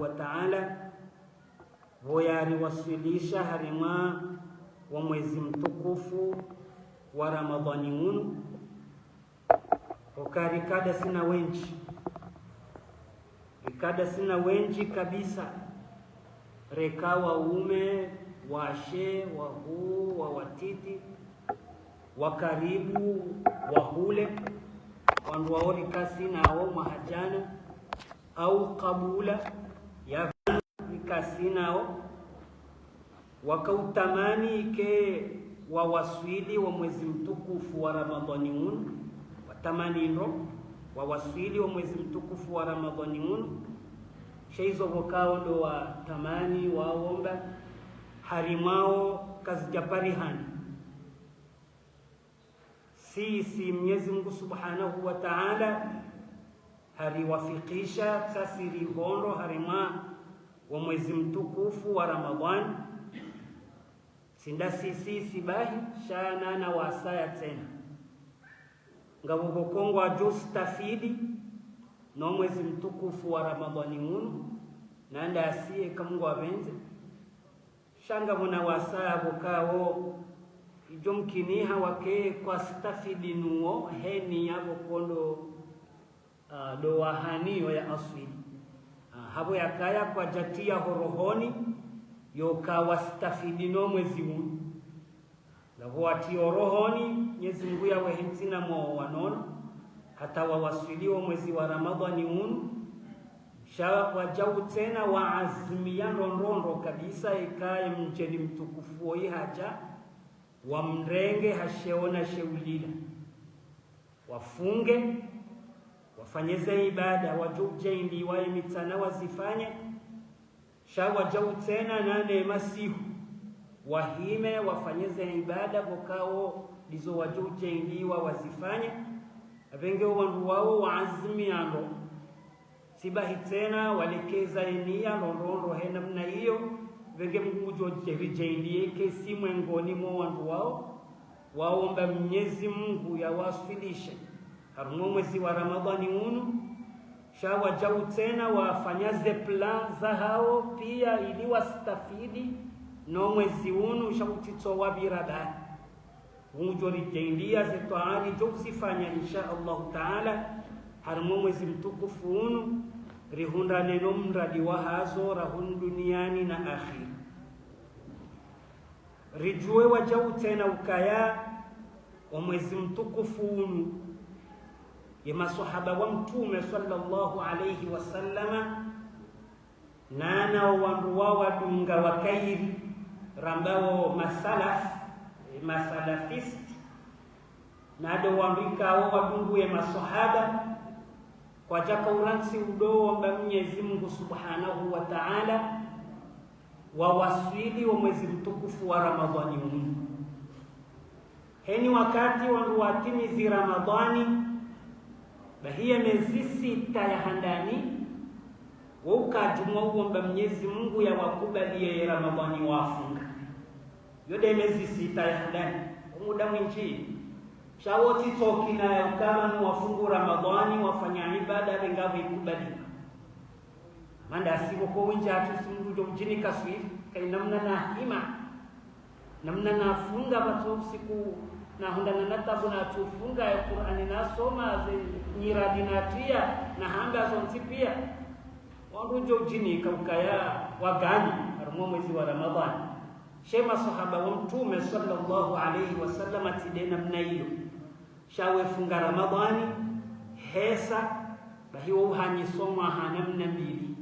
wa ta'ala voyari wasilisha harima wa mwezi mtukufu wa Ramadhani unu ukarikada sina wenji kabisa rekawa ume washe wahu wa watiti wakaribu wahule wandu waori kasi nao mahajana au kabula ya kasi nao wakautamani ke wa waswili wa mwezi mtukufu wa Ramadhani unu watamani ndo wa waswili wa mwezi mtukufu wa Ramadhani unu sheizo wakao ndo watamani waomba harimao kazijaparihani si Mwenyezi Mungu Subhanahu wa Ta'ala hariwafikisha sasiri hondo harima wa mwezi mtukufu wa Ramadhani sinda sisi bahi shana na wasaya tena ngabo kongwa justafidi no mwezi mtukufu wa Ramadhani unu nanda asiye kamungwa benze shanga muna wasaya bokao ijomkiniha wake kwa stafidi nuo heni yabo kondo do wahaniyo ya aswili habo yakaya kwa jatia horohoni yoka wastafidi no mwezi unu lavo ati horohoni Mwenyezi Mungu ya wehentina mo wanono hata wawasiliwa mwezi wa Ramadhani unu wajau tena waazimia rondondo kabisa ikaye mjeni mtukufu hoi haja wamrenge hasheona sheulila wafunge wafanyeze ibada wajuje ndi wae mitana wazifanye wajau tena nane masihu wahime wafanyeze ibada bokao dizo wajuje ndi wazifanye avenge wandu wao waazimiano sibahi tena walekeza enia rondondo hena mna hiyo venge mgujo jerijendie kesi mwengoni mwa wandu wao waomba Mwenyezi Mungu ya wasfilishe harumo mwezi wa Ramadhani unu wajau tena wafanyaze plan za hao pia ili wastafidi no mwezi unu shautito wabirada unjo rijendia zetoari josifanya insha Allah Ta'ala harumo mwezi mtukufu unu rihunda neno mradi wa hazo rahun duniani na akhir rijue wajau tena ukaya wa mwezi mtukufu unu ya masahaba wa mtume sallallahu alayhi wasallama nana wandu wawadunga wakairi rambao masalafist nado wambika wadungu ya masahaba kwa jaka uransi udo wa Mwenyezi Mungu Subhanahu wa Ta'ala wa waswili wa mwezi mtukufu wa Ramadhani unu heni wakati wandu watimizi Ramadhani bahia miezi sita ya handani ukajumwa uomba Mwenyezi Mungu ya wakubalie Ramadhani wafunga yode miezi sita ya handani muda mwingi shawoti tokina kama wafungu Ramadhani wafanya ibada bengawe kubalika manda sibo ko winja tusungu do mjini kaswiri kai namna na hima namna na funga bato siku na hundana natabu na tufunga ya Qur'ani na soma nyiradi na tia na hanga zonti pia wandujo mjini kaukaya wagani harumo mwezi wa Ramadhani shema sahaba wa mtume sallallahu alayhi wasallam atidena mnailo shawe funga Ramadhani hesa bahiwa uhanyi soma hanamna mbili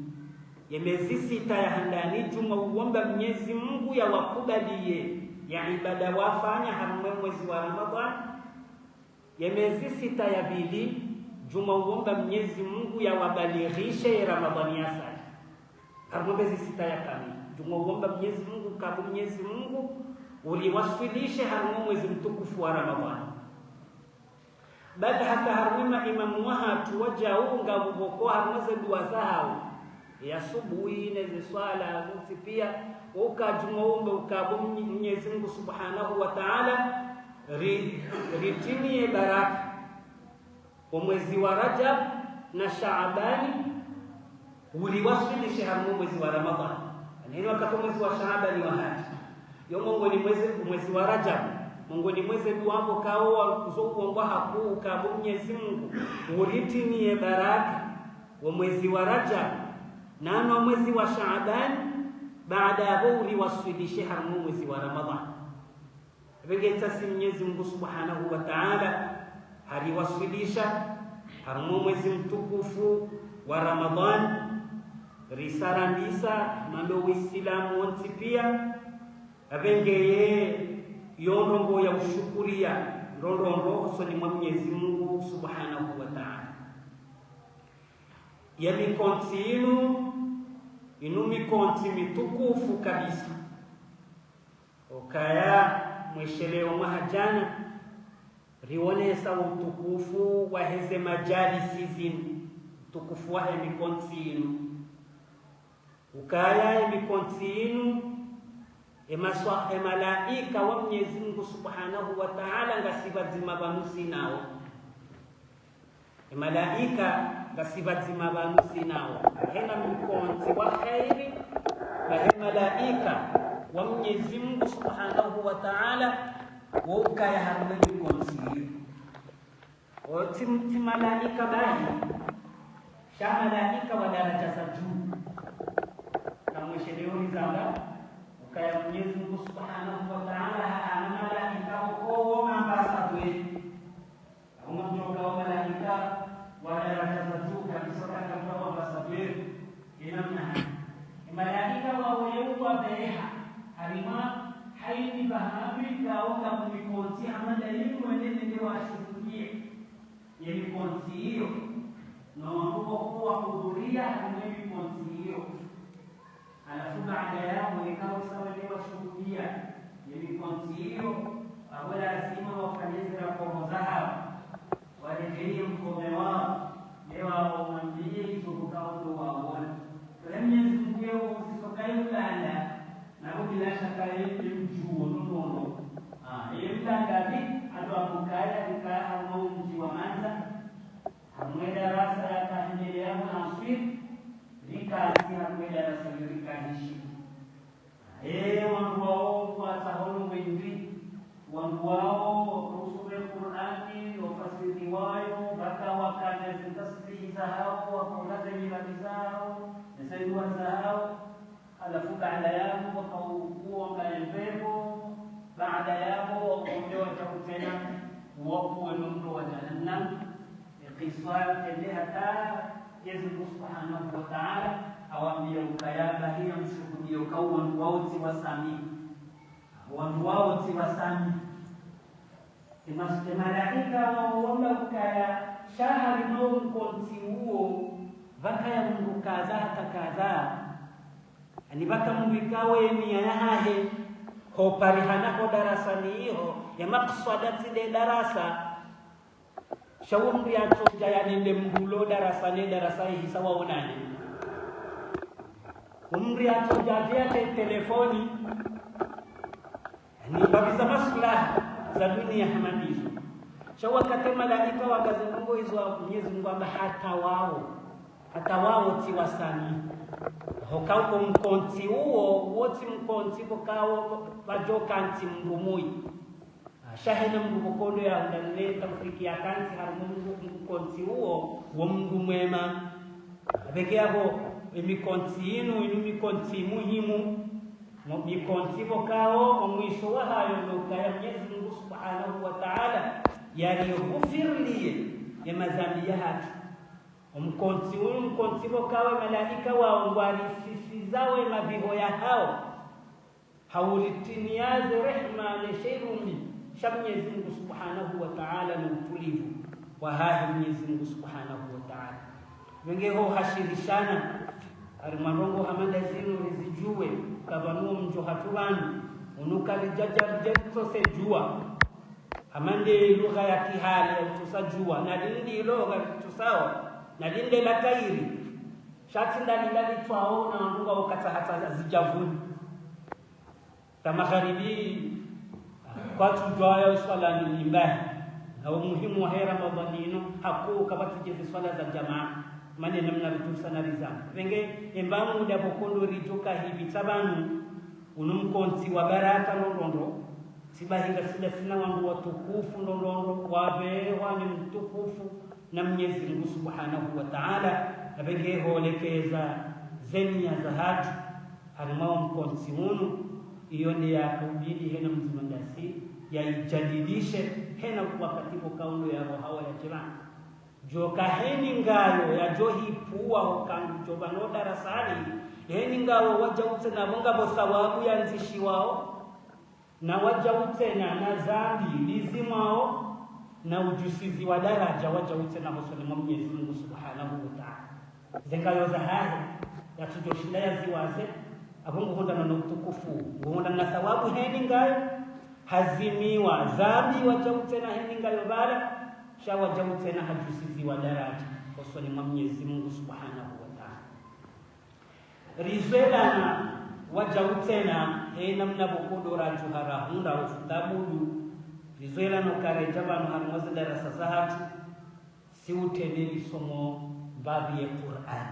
ya miezi sita ya handani juma uomba Mwenyezi Mungu ya wakubalie ya ibada wafanya harumo mwezi wa Ramadhani ya miezi sita ya bili juma uomba Mwenyezi Mungu ya wabalighishe Ramadhani ya sasa harumo miezi sita ya kamili juma uomba Mwenyezi Mungu kabu Mwenyezi Mungu uliwasfilishe harumo mwezi mtukufu wa Ramadhani baada hata haruma imamu wahatu wajaunga buboko harumaze dua zao ya subuhi na swala zote pia ukajumuomba ukabu Mwenyezi Mungu Subhanahu wa Ta'ala ritini baraka wa mwezi wa Rajab na Shaabani uliwasili shahru mwezi wa Ramadhani. Ni wakati mwezi wa Shaaban ni wahaji. Yo Mungu ni mwezi wa Rajab. Mungu ni mwezi duambo kao kuzokuomba haku ka Mwenyezi Mungu. Ulitinie baraka wa mwezi wa Rajab na mwezi wa Shaaban baada ya uliwasili shahru mwezi wa Ramadhani. Vingeta si Mwenyezi Mungu Subhanahu wa Ta'ala aliwasilisha harumu mwezi mtukufu wa Ramadhani risala ndisa mando Uislamu wonti pia abengeye yondongo ya ushukuria ndondongo so ni Mwenyezi Mungu Subhanahu wa Ta'ala yami kontinu inumi konti mitukufu kabisa okaya mwesheleo mahajana rionesa utukufu wa heze majalisi zinu utukufu wa emikontinu ukaya emikontinu malaika wa Mwenyezi Mungu Subhanahu wa Ta'ala ngasibazima banusi nao malaika ngasibazima banusi nao hena mikonti wa khairi na malaika wa Mwenyezi Mungu Subhanahu wa Ta'ala ukaya harumeni konti otimti malaika bahi sha malaika wa daraja za juu kama sheleoni zanga ukaya Mwenyezi Mungu Subhanahu wa Ta'ala ana malaika kwa ambassador kama mjoka wa malaika wa daraja za juu kabisa kama ambassador inamna malaika wa weuwa beha harima haini bahabi kaoka kumikonti ama dalili mwenene ndio ashuhudie yemi konti hiyo na wao kuwa kuhudhuria yemi konti hiyo alafu baada yao ikawa sawa ndio washuhudia yemi konti hiyo awala lazima wafanyeze raporo zao warejelee mkome wao leo waambie hizo kukao ndio waone kwa Mwenyezi Mungu usitokae ulala na bila shaka yeye mjuo nono yemtangabi adwakukaya nika au mji wa Manza amwe darasa ya kaendelea na asfir likaanzia kwa darasa likaishi wangu wao kwa tahonu wengi wangu wao kusoma Qur'ani wafasiri wao baka wakana tasbihi zao wakuongeza ibada zao na saidwa zao alafu baada yako wakaukua maembepo baada yako wakuondoa chakutena wakuwe mtu wa jahannam ikiswa tende hata Yesu Subhanahu wa Ta'ala awambia ukayaba hiyo mshuhudio kwa watu wote wasami watu wote wasami malaika waomba ukaya shahari mau konti huo vakaya Mungu kadhaa ani baka mwikawe nia yahe ho parihana ko darasa niho ya maqsadati de darasa shawumri atoja yanende mbulo darasa ne darasa hii sawa onani umri atoja vya telefoni ni babisa maslaha za dunia hamadizo shawa kate malaika wagaze Mungu hizo wa Mwenyezi Mungu amba hata wao tiwasani hokauko mkonti huo wote mkonti bokao bajoka anti mrumui shahina mbukondo ya ndani tafiki ya kanti harumu mkonti huo wa Mungu mwema abeke hapo mikonti inu mikonti muhimu mikonti bokao mwisho wa hayo ndio ya Mwenyezi Mungu Subhanahu wa Ta'ala yaliyoghfirlie ya madhambi yake mkonti bokawe malaika waongwani sisi zawe mabiho ya hao haulitiniaze rehma na sherumi Mwenyezi Mungu Subhanahu wa Ta'ala ni utulivu wa hahi Mwenyezi Mungu Subhanahu wa Ta'ala wengeho hashirishana arimarongo hamanda zinu rizijue kabanu mjo hatubani unuka lijajar jetso sejua amande lugha ya kihali tusajua na dindi lugha tusawa na linde la kairi shati ndani twao na nduga ukata hata zijavuni tamagharibi kwa tujua swala ni mbaya na umuhimu wa Ramadhani haku kabati swala za jamaa mane namna rutusa na rizam venge embamu muda bokondo ritoka hivi tabanu unumkonti wa baraka ndondo sibahinga sina wangu watukufu ndondo wabe wani mtukufu na Mwenyezi Mungu Subhanahu wa Ta'ala abege holekeza zenia za hatu harimao mkonti hunu iyo ndi yakubidi hena mzimandasi yaijadidishe hena wakati kaundo ya roho ya jirani joka heni ngayo ya johi puwa hokangu jobano darasani heni ngayo wajaute na bonga bosawabu ya nzishi wao na wajaute na zambi lizimao na ujusizi wa daraja wajaute na bosoni mwa Mwenyezi Mungu Subhanahu wa Ta'ala zengayo za haya ya tujoshinda ya ziwaze abungu honda na utukufu honda na thawabu heni ngayo hazimiwa zambi wajaute na heni ngayo bala shawa jaute na hajusizi wa daraja bosoni mwa Mwenyezi Mungu Subhanahu wa Ta'ala rizela na wajaute na namna bokodora juhara hunda ufutabudu rizela no kareja banu harmoze darasa zahatu si utendeli somo babu ya Qur'an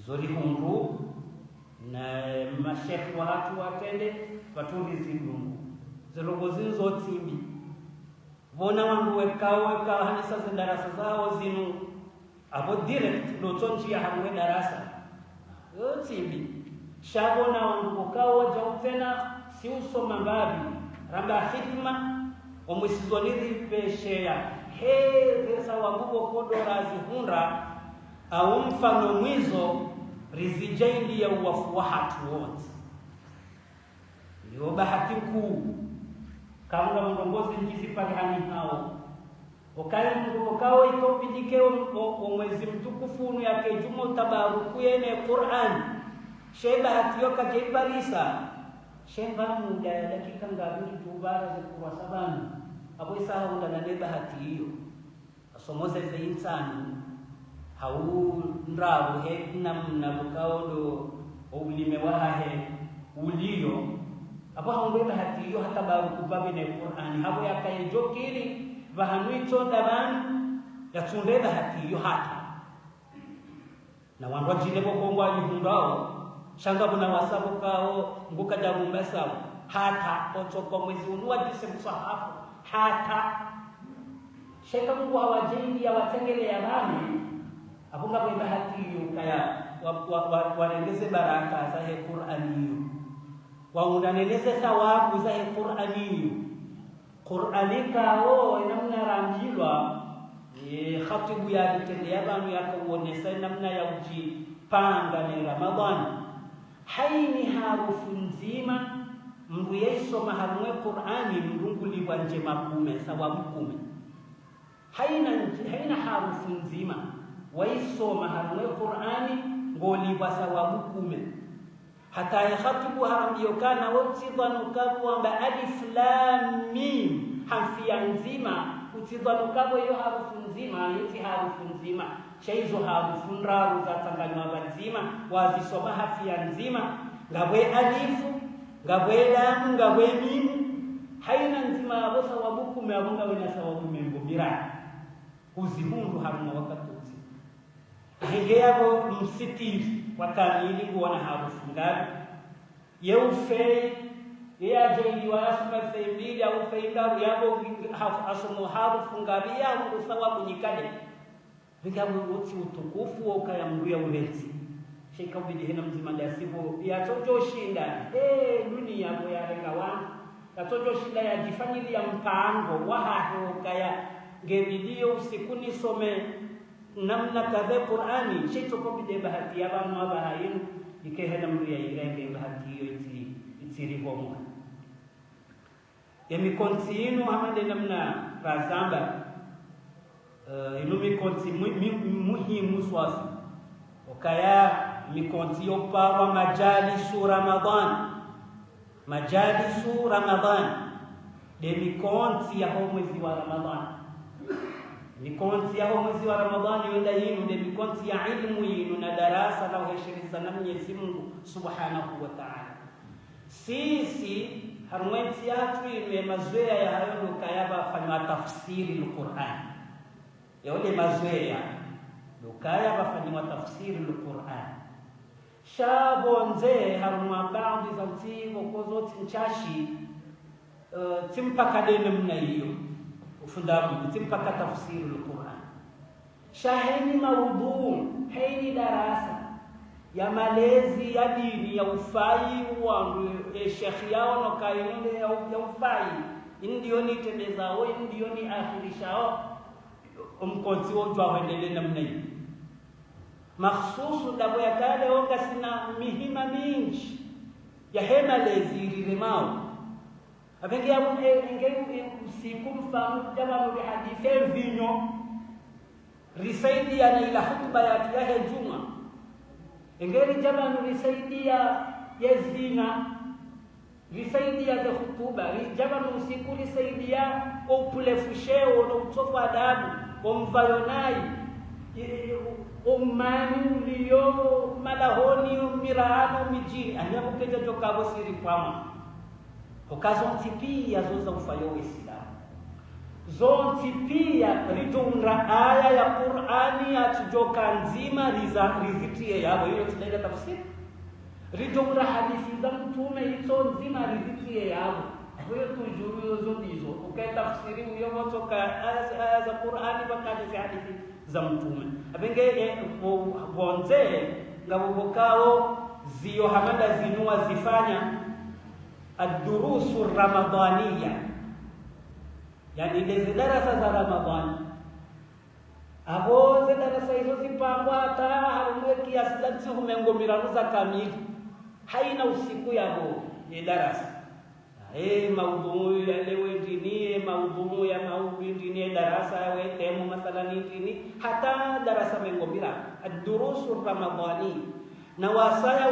zori hundu na mashekhi wa hatu watende waturi zindungu zerogozi zotimbi bona wangu wekao hanisa darasa zao zinu abo direct lotonji ya hamwe darasa yotimbi shabona wangu wekao wajautena si usoma mbabi ramba hikma omwisizoniri peshea pesa wangu kodora zihunda au mfano mwizo rizijaindi ya uwafu wa hatu wote ndio bahati kuu kama mrongozi njizi pale hani hao okaye mungu kao ito bidikeo mwezi mtukufu yake jumo tabaruku yene Qur'an sheba hatiyoka jeibarisa shemba muda dakika ngapi tubara za kurasabani abo isaha unda na neba hati hiyo asomoze za insani hau ndrabu he namna bukao do ulime wahe ulio abo haundela hati hiyo hata baruku babe na Qur'ani habo yakayejokili bahanuito ndabani yatundela hati hiyo hata na wanwa jile bokongo alihundao shanga buna wasabu kao nguka jarumba sawa hata otoka mwezi unua dise msahafu hata sheka mungu hawajindi ya watengele ya bani apunga kwa bahati hiyo kaya wanengeze baraka za he Qur'ani hiyo waundaneleze thawabu za he Qur'ani hiyo Qur'ani kao namna rangilwa khatibu ya ditende ya banu yakauonesa namna ya ujipanga ni Ramadhani haini harufu nzima mndu yesoma harumwe Qur'ani mrunguli wanje makume sawabu kume haina harufu nzima waisoma harumwe Qur'ani ngoli wa sawabu kume hata yakhatibu harambiyokana wotidhanu kabwa alif lam mim hafia nzima utidhanu kabwa hiyo harufu nzima yeti harufu nzima shaizo harufu ndaru za tanganywa nzima wazisoma hafia nzima ngabwe alifu ngabwe lam ngabwe mim haina nzima abosa wabuku meabunga wena sawabu membo mira uzimundu haruma wakati hengeyabo msitiri wakamili kuona harufu ngapi yeufe yaje iwasema sembili au feindaru yabo asomo harufu ngapi yangu sawabu nyikade vikabu wote utukufu ukaya mruya ulenzi shika ubidi hena mzima ndasibo ya tojo shinda dunia bo ya rengawa ya tojo shinda ya jifanyili ya mpango wahahe ukaya ngebidio usikuni some namna kadhe Qur'ani shito ko bide bahati ya banu abahayin ikehena mruya irenge bahati hiyo itiribomo ya mikontinu hamande namna razamba inumi konti muhimu swasi okaya mikonti yopawa majalisu Ramadan de mikonti ya mwezi wa Ramadan mikonti ya mwezi wa Ramadan wenda yinu de mikonti ya ilmu yinu na darasa na uheshiriza na Mwenyezi Mungu Subhanahu wa Ta'ala sisi harumwenzi yatu ime mazoea ya hayo kayaba fanya tafsiri al-Qur'an yole mazoea dukaya bafanywa tafsiri al-Qur'an shabonze haruma baadhi za mtigo kozo tinchashi timpaka dene mna hiyo ufundamu timpaka tafsiri al-Qur'an shaheni maudhu haini darasa ya malezi ya dini ya ufai wangu shekhi yao no kainole ya ufai ndio ni tendezao ndio ni akhirishao umkonzi wonjwa wendele namna hiyo makhsusu dabo ya kale onga sina mihima mingi ya hema leziri remao abenge ya ngeke usiku mfamu jamaa wa hadithi vinyo risaidia na ila hutuba ya hejuma engeri jamaa risaidia yazina risaidia za hutuba jamaa usiku risaidia upulefusheo na utofu adabu omvayonai umani uliyo malahoni miraano mijini anyabukeja jokabo siri kwama okazonti pia zoza ufayo Uislamu zonti pia ritunda aya ya Qur'ani atujoka nzima rizitie yabo hiyo tunaenda tafsiri ritunda hadithi za mtume hizo nzima rizitie yabo hiyo tujuru hizo ndizo ukatafsiri hiyo kutoka aya za Qur'ani mpaka hadithi za mtume abenge bonze ngabokao zio hamanda zinua zifanya ad-durusu ramadhaniya yani hizo darasa za Ramadhani abo darasa hizo zipangwa hata harumwe kiasi cha humengomira za kamili haina usiku yabo ni darasa maudhu ya leo dini maudhu ya dini darasa we temu mathalan dini hata darasa mengomira ad-durusu ramadhani na wasaya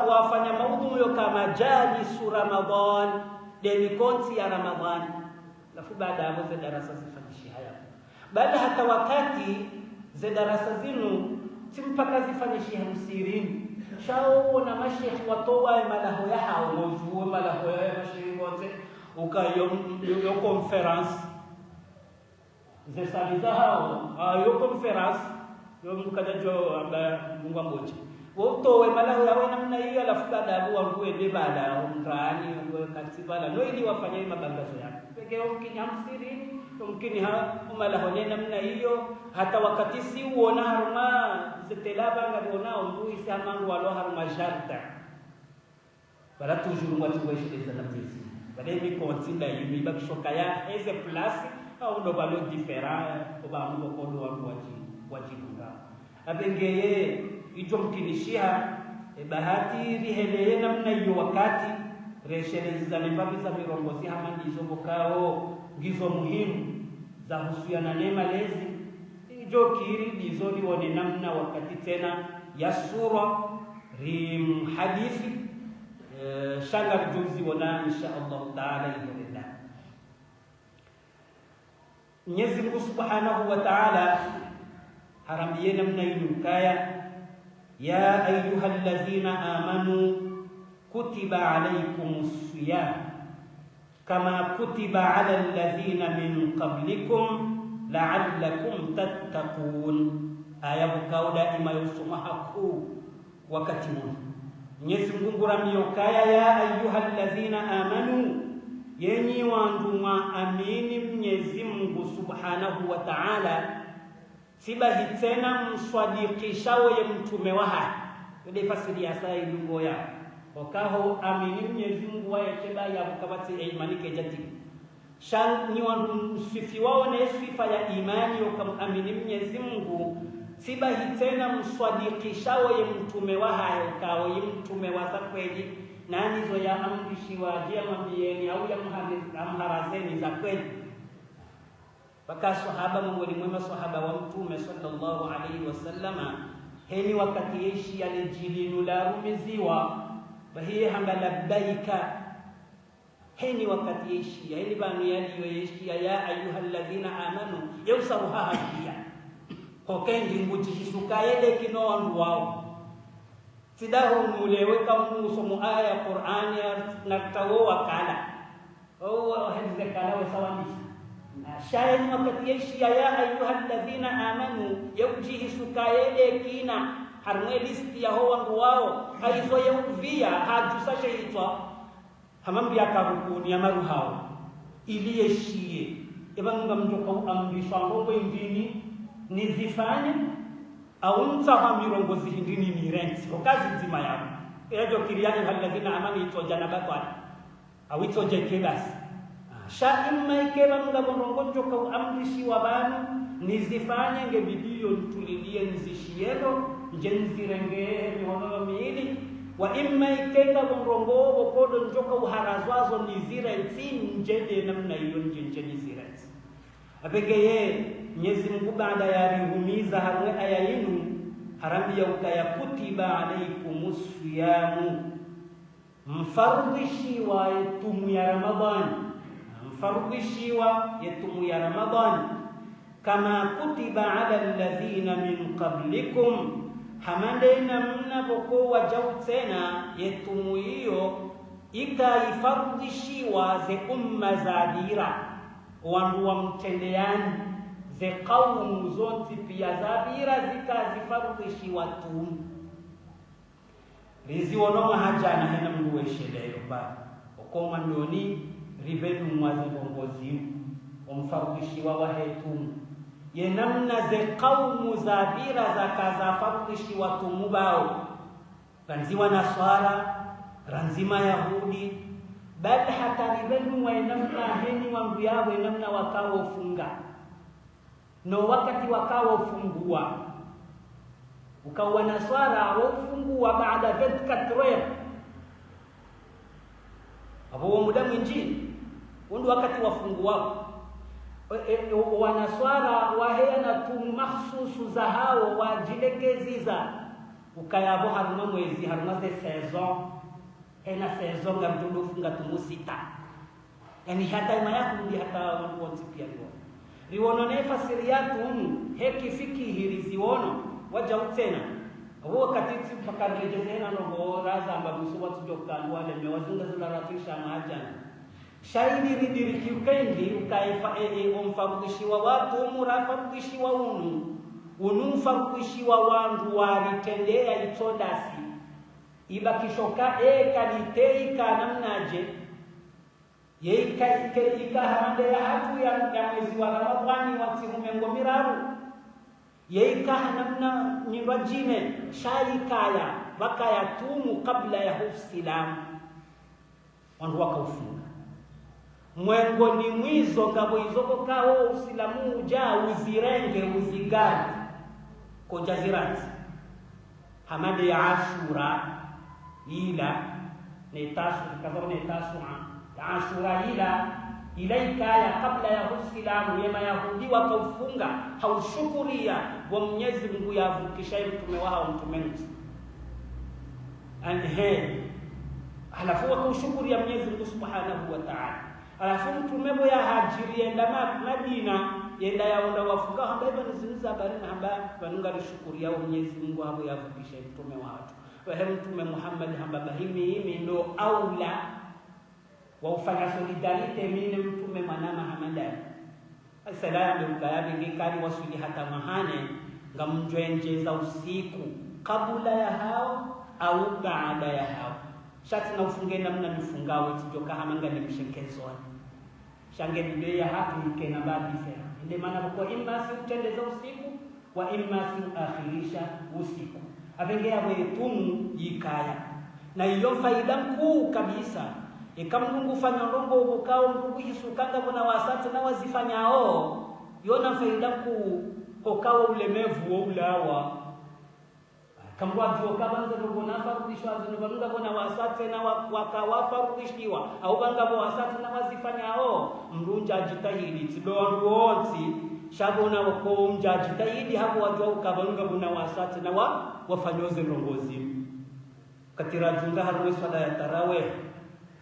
wafanya maudhu yo kama jalisu Ramadhan deni konti ya Ramadhani lafu baada ya hizo darasa zifanyishi haya baada hata wakati za darasa zinu simpaka zifanyishi hamsirini shao na mashekhi watoa malaho ya hao mojue malaho ya mashekhi wote ukayo conference zesaliza hao yo conference yo mkajajo amba mungu mmoja wotoe malaho yao namna hiyo alafu adabu wangu ende baada umrani katibala no ili wafanye mabangazo yake pekee ukinyamsiri mumkini malaho namna hiyo hata wakati si uona haruma zitelaba ngaliona undui samangu walo haruma jarda bala toujours watu waisheza na mzizi bale mi kontinda yimi bakishoka ya eze place au ndo balo different oba ngo kodo wangu wajibunga abengeye ijo mkinishia bahati riheleye namna hiyo wakati reshelezi za mbabi za mirongozi hama ndizo bokao ngizo muhimu za husiana na malezi ijo kiri ndizo lione namna wakati tena ya sura rim hadithi shanga juzi wana insha Allah taala ilillah Mwenyezi Mungu Subhanahu wa Ta'ala harambie namna inukaya ya ayyuhalladhina amanu kutiba alaykumus siyam kama kutiba ala alladhina min qablikum la'allakum tattaqun aya bukauda imayusumahaku wakati huu Mwenyezi Mungu ramiyokaya ya ayyuhalladhina amanu yenyi wandu amini Mwenyezi Mungu Subhanahu wa Ta'ala sibahi tena mswadikishawe ya mtume waha ndio fasiri ya saa ilungo ya wakaho amini Mwenyezi Mungu wa yateba ya mkabati imani kejati shan ni wandu sifi wao na sifa ya imani ukamamini Mwenyezi Mungu sibahi tena mswadikishawe ya mtume waha ukao ya mtume wa kweli nani zo ya amrishi wa jia mabieni au ya mharazeni za kweli baka sahaba mwali mwema sahaba wa mtume sallallahu alaihi wasallama heni wakati yeshi alijilinu la rumiziwa bahiye hanga labbaika heni wakati yeshi heni banu yali yeshi ya ayyuhalladhina amanu yausaruha hadiya kokendi nguti hisukaele kino wandu wao sidahu mulewe kama musomo aya ya Qur'ani na tawo wakala au hadithi kala wasawandisha shaeni wakati yeshi ya ayyuhalladhina amanu yaujihi sukayele kina harmwe listi ya ho wangu wao haizo yauvia hajusashe hitwa hamambia karukuni ya maru hao ili yeshie ebanga mjoka amrishwa ngo indini nizifanye au mtaha mirongozi hindini mirenti okazi nzima yao ejo kiriani halladhina amani ito janabatu au ito jekebasi sha imma ikeba nga borongonjo ka amrishi wa banu nizifanye ngebidio ntulilie nzishiendo njenzirenge mihono miili wa imma ikenda borongo bokodo njoka uharazwazo nizire nje namna hiyo nje nizire apekeye Mwenyezi Mungu baada ya rihumiza harwe aya yenu harambia ukayakutiba alaikumus siyamu mfardishiwa yetumu ya Ramadhani mfardishiwa yetumu ya Ramadhani kama kutiba ala alladhina min qablikum hamandena mnapokuwa jautena yetumu hiyo ikaifardishiwa ze umma zabira wandu wa mtendeani ze kaumu zonti pia zabira zikazifardishiwa tu rizionoma hajana hena mndu wesheleyo ba okoma ndoni rivenu mwazi bongozi omfardishiwa wahetu ye namna ze kaumu zabira zakazafardishiwa tu bao ranziwa naswara ranzima yahudi bali hata rivenu wa namna heni wangu yawe namna wakawo funga no wakati wakawo fungua ukawa naswara wafungua baada ya abo muda mwingi ndio wakati wafungua wanaswara wahena tu mahsusu za hao wajilekeziza ukayabo haruma mwezi haruma saison hena saison ngamdudu funga tumusita yani hata imayakudi hata watu wote pia riwono ne fasiriyatu heki fikihi riziwono waja utena huo katiti pakarejezena no raza ambabusu watu joktan wale mewazunga zila ratisha maajana shairi ridiri kiukendi ukaifa omfardishiwa watu murafardishiwa unumfardishiwa wangu walitendea itodasi ibakishoka kalitei kanamnaje yeika hamande ya hatu ya mwezi wa Ramadhani watimume ngomiraru yeika namna nyirajine shaikaya bakaya tumu kabla ya usilamu wandu wakaufunga mwengo ni mwizo ngabo izoko kao usilamu uja uzirenge uzigari kojazirati hamade ya Ashura ila netasu kazao netasu Ashura ilaika ya kabla ya usilamu yema yahudi wakaufunga haushukuria wa Mwenyezi Mungu yavukisha mtume wao mtume halafu wakaushukuria Mwenyezi Mungu Subhanahu wa Ta'ala halafu mtume ya hajiri enda Madina yenda yaonda wafunga hamba nizinza barina hamba banunga rishukuria wa Mwenyezi Mungu hapo yavukisha mtume wao wa mtume Muhammad hamba bahimi ndo aula wa ufanya solidarite mine mtume manama hamadani asalamu mkayabi ngikari wasuli hata mahane ngamjwenje za usiku kabla ya hao au baada ya hao shati na ufunge namna mifungawe tijoka hamanga ni mshekezoni shange ndio ya haki ikena baadhi fera ndio maana kwa imma si utendeza usiku wa imma si akhirisha usiku abengea wetumu yikaya na hiyo faida kuu kabisa ikamnungu fanya rongo ubukao ngungu hisukanga bona wasatu na wazifanyao yona faida ku kokao ulemevu wa ulawa kamwa dio kabanza bona farudishwa zinubanga bona wasatu na wakawafarudishwa au banga bo wasatu na wazifanyao mrunja jitahidi tidoa wote shabona wako mja jitahidi hapo watu ukabanga bona wasatu na wafanyoze rongozi katira junga harwe swala ya tarawih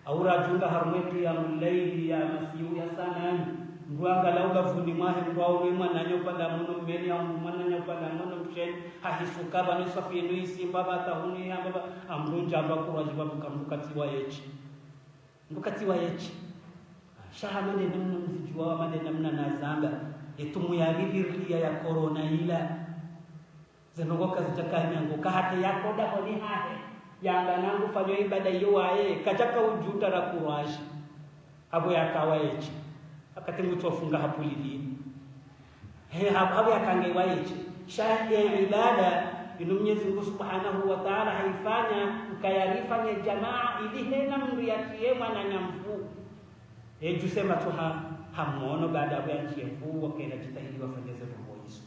aura junga harmeti ya mulaili ya masiu ya sana ngwanga lauga fundi mwahe ngwao mwana nyopada muno mbeni ya mwana nyopada muno mshen hahisuka bani safi nisi baba tahuni ya baba amrunja bakuru wajibabu kamukati wa yechi shahamane namna mzijua made namna nazamba etumu ya bibilia ya corona ila zenogoka zitakanyanguka hata yako daho ni hahe yanga nangu fanywa ibada hiyo wae kachaka ujuta la kuraji abo yakawaechi akatengu tofunga hapulili abo yakangewaechi shahe ibada ino Mwenyezi Mungu Subhanahu wa Ta'ala haifanya ukayarifanya jamaa ili hena mriatie mwana nyamfu tusema tu hamuono baada ya chifu wakaenda jitahidi wafanyeze roho hizo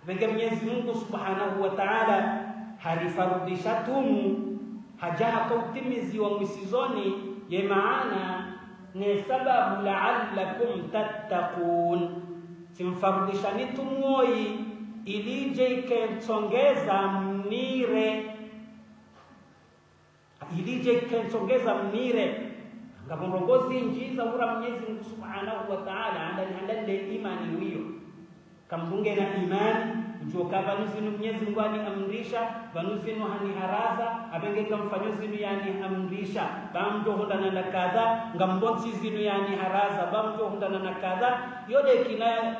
Venge Mwenyezi Mungu Subhanahu wa Ta'ala harifarudisha tumu hajaha kautimizi wa mwisizoni ye maana ni sababu la'allakum tattaqun simfarudisha ni tumoi ilije ikensongeza mnire ngabongozi njiza ura Mwenyezi Mungu Subhanahu wa Ta'ala andale imani hiyo kambunge na imani ujoka vanuzinu Mwenyezi Mungu ani amrisha vanuzinu hani haraza abenge kamfanyo zinu yani amrisha bamjo hondana na kadha ngambonzi zinu yani haraza bamjo hondana na kadha yode kina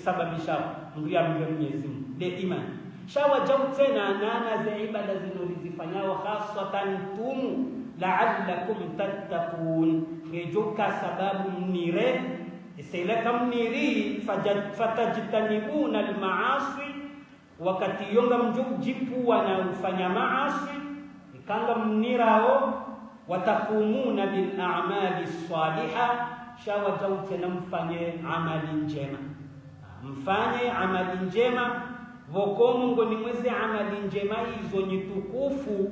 sababisha ngia Mwenyezi Mungu de imani shawa jau tena nana za ibada zinazofanyao hasatan tumu la'allakum tattaqun ngejoka sababu mnire iseleka mniri fatajtanibuna almaasi wakati yonga mjujipu wanaufanya maasi ikanga mnirao watakumuna bil a'mali salihah shawa jau tena mfanye amali njema mfanye amali njema vokomu ngoni mwezi amali njema hizo nyitukufu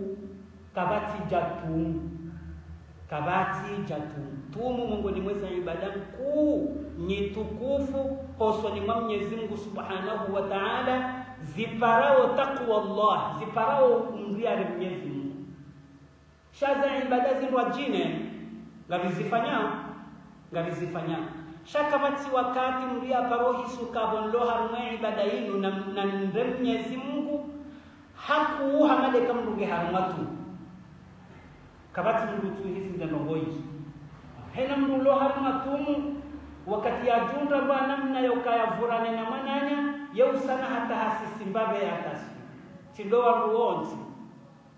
kabati jatumu tumu Mungu ni mwezi ibada mkuu nyitukufu hoso ni Mwenyezi Mungu Subhanahu wa Ta'ala ziparao taqwa Allah ziparao kumria Mwenyezi Mungu shaza ibada zindwa jine ngavizifanya shakabati wakati mria parohi sukabonlo harumwe ibada yinu na Mwenyezi Mungu hakuuha madeka mruge harumatu kabati mrutu hizi ndongoyi hena mrulo harumatumu wakati ya junda ba namna yokayavurane na mananya yeusana hata hasisimbabe atasi tindoa ruonzi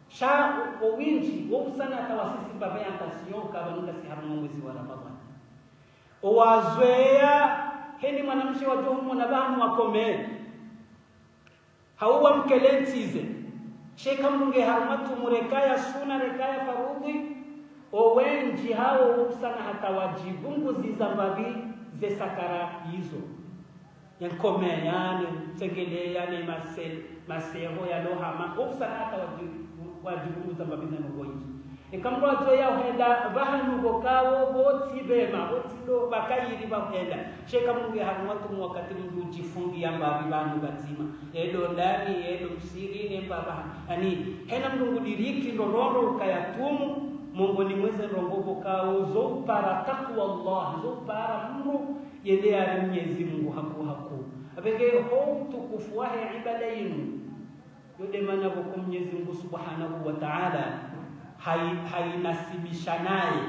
sha owinji wosana hata wasisimbabe atasi yokabanuka si harumwa mwezi wa Ramadhani owazoea heni mwanamshi wa jomo na banu wakome hauwa mkelentize sheka mrunge harumatu murekaya suna rekaya farudhi owenji hao sana hata wajibungu zizambabi ze sakara hizo yankome yani tegele yani masero ya lohama sana hata wajibungu zambabi na ngoyi ikamro zoya henda bahanu gokawo boti bema botilo bakayiri bahenda sheka mungu harumatu wakati mungu jifungi yambabi banu bazima edo ndani edo msiri ne baba ani hena mungu diriki ndorondo kayatumu Mungu ni mweze rongogo kawo zo para takwa Allah zo para mungu yende ya Mwenyezi Mungu haku abenge ho tukufuahe ibada yenu yode mana kwa Mwenyezi Mungu Subhanahu wa Ta'ala hainasibisha naye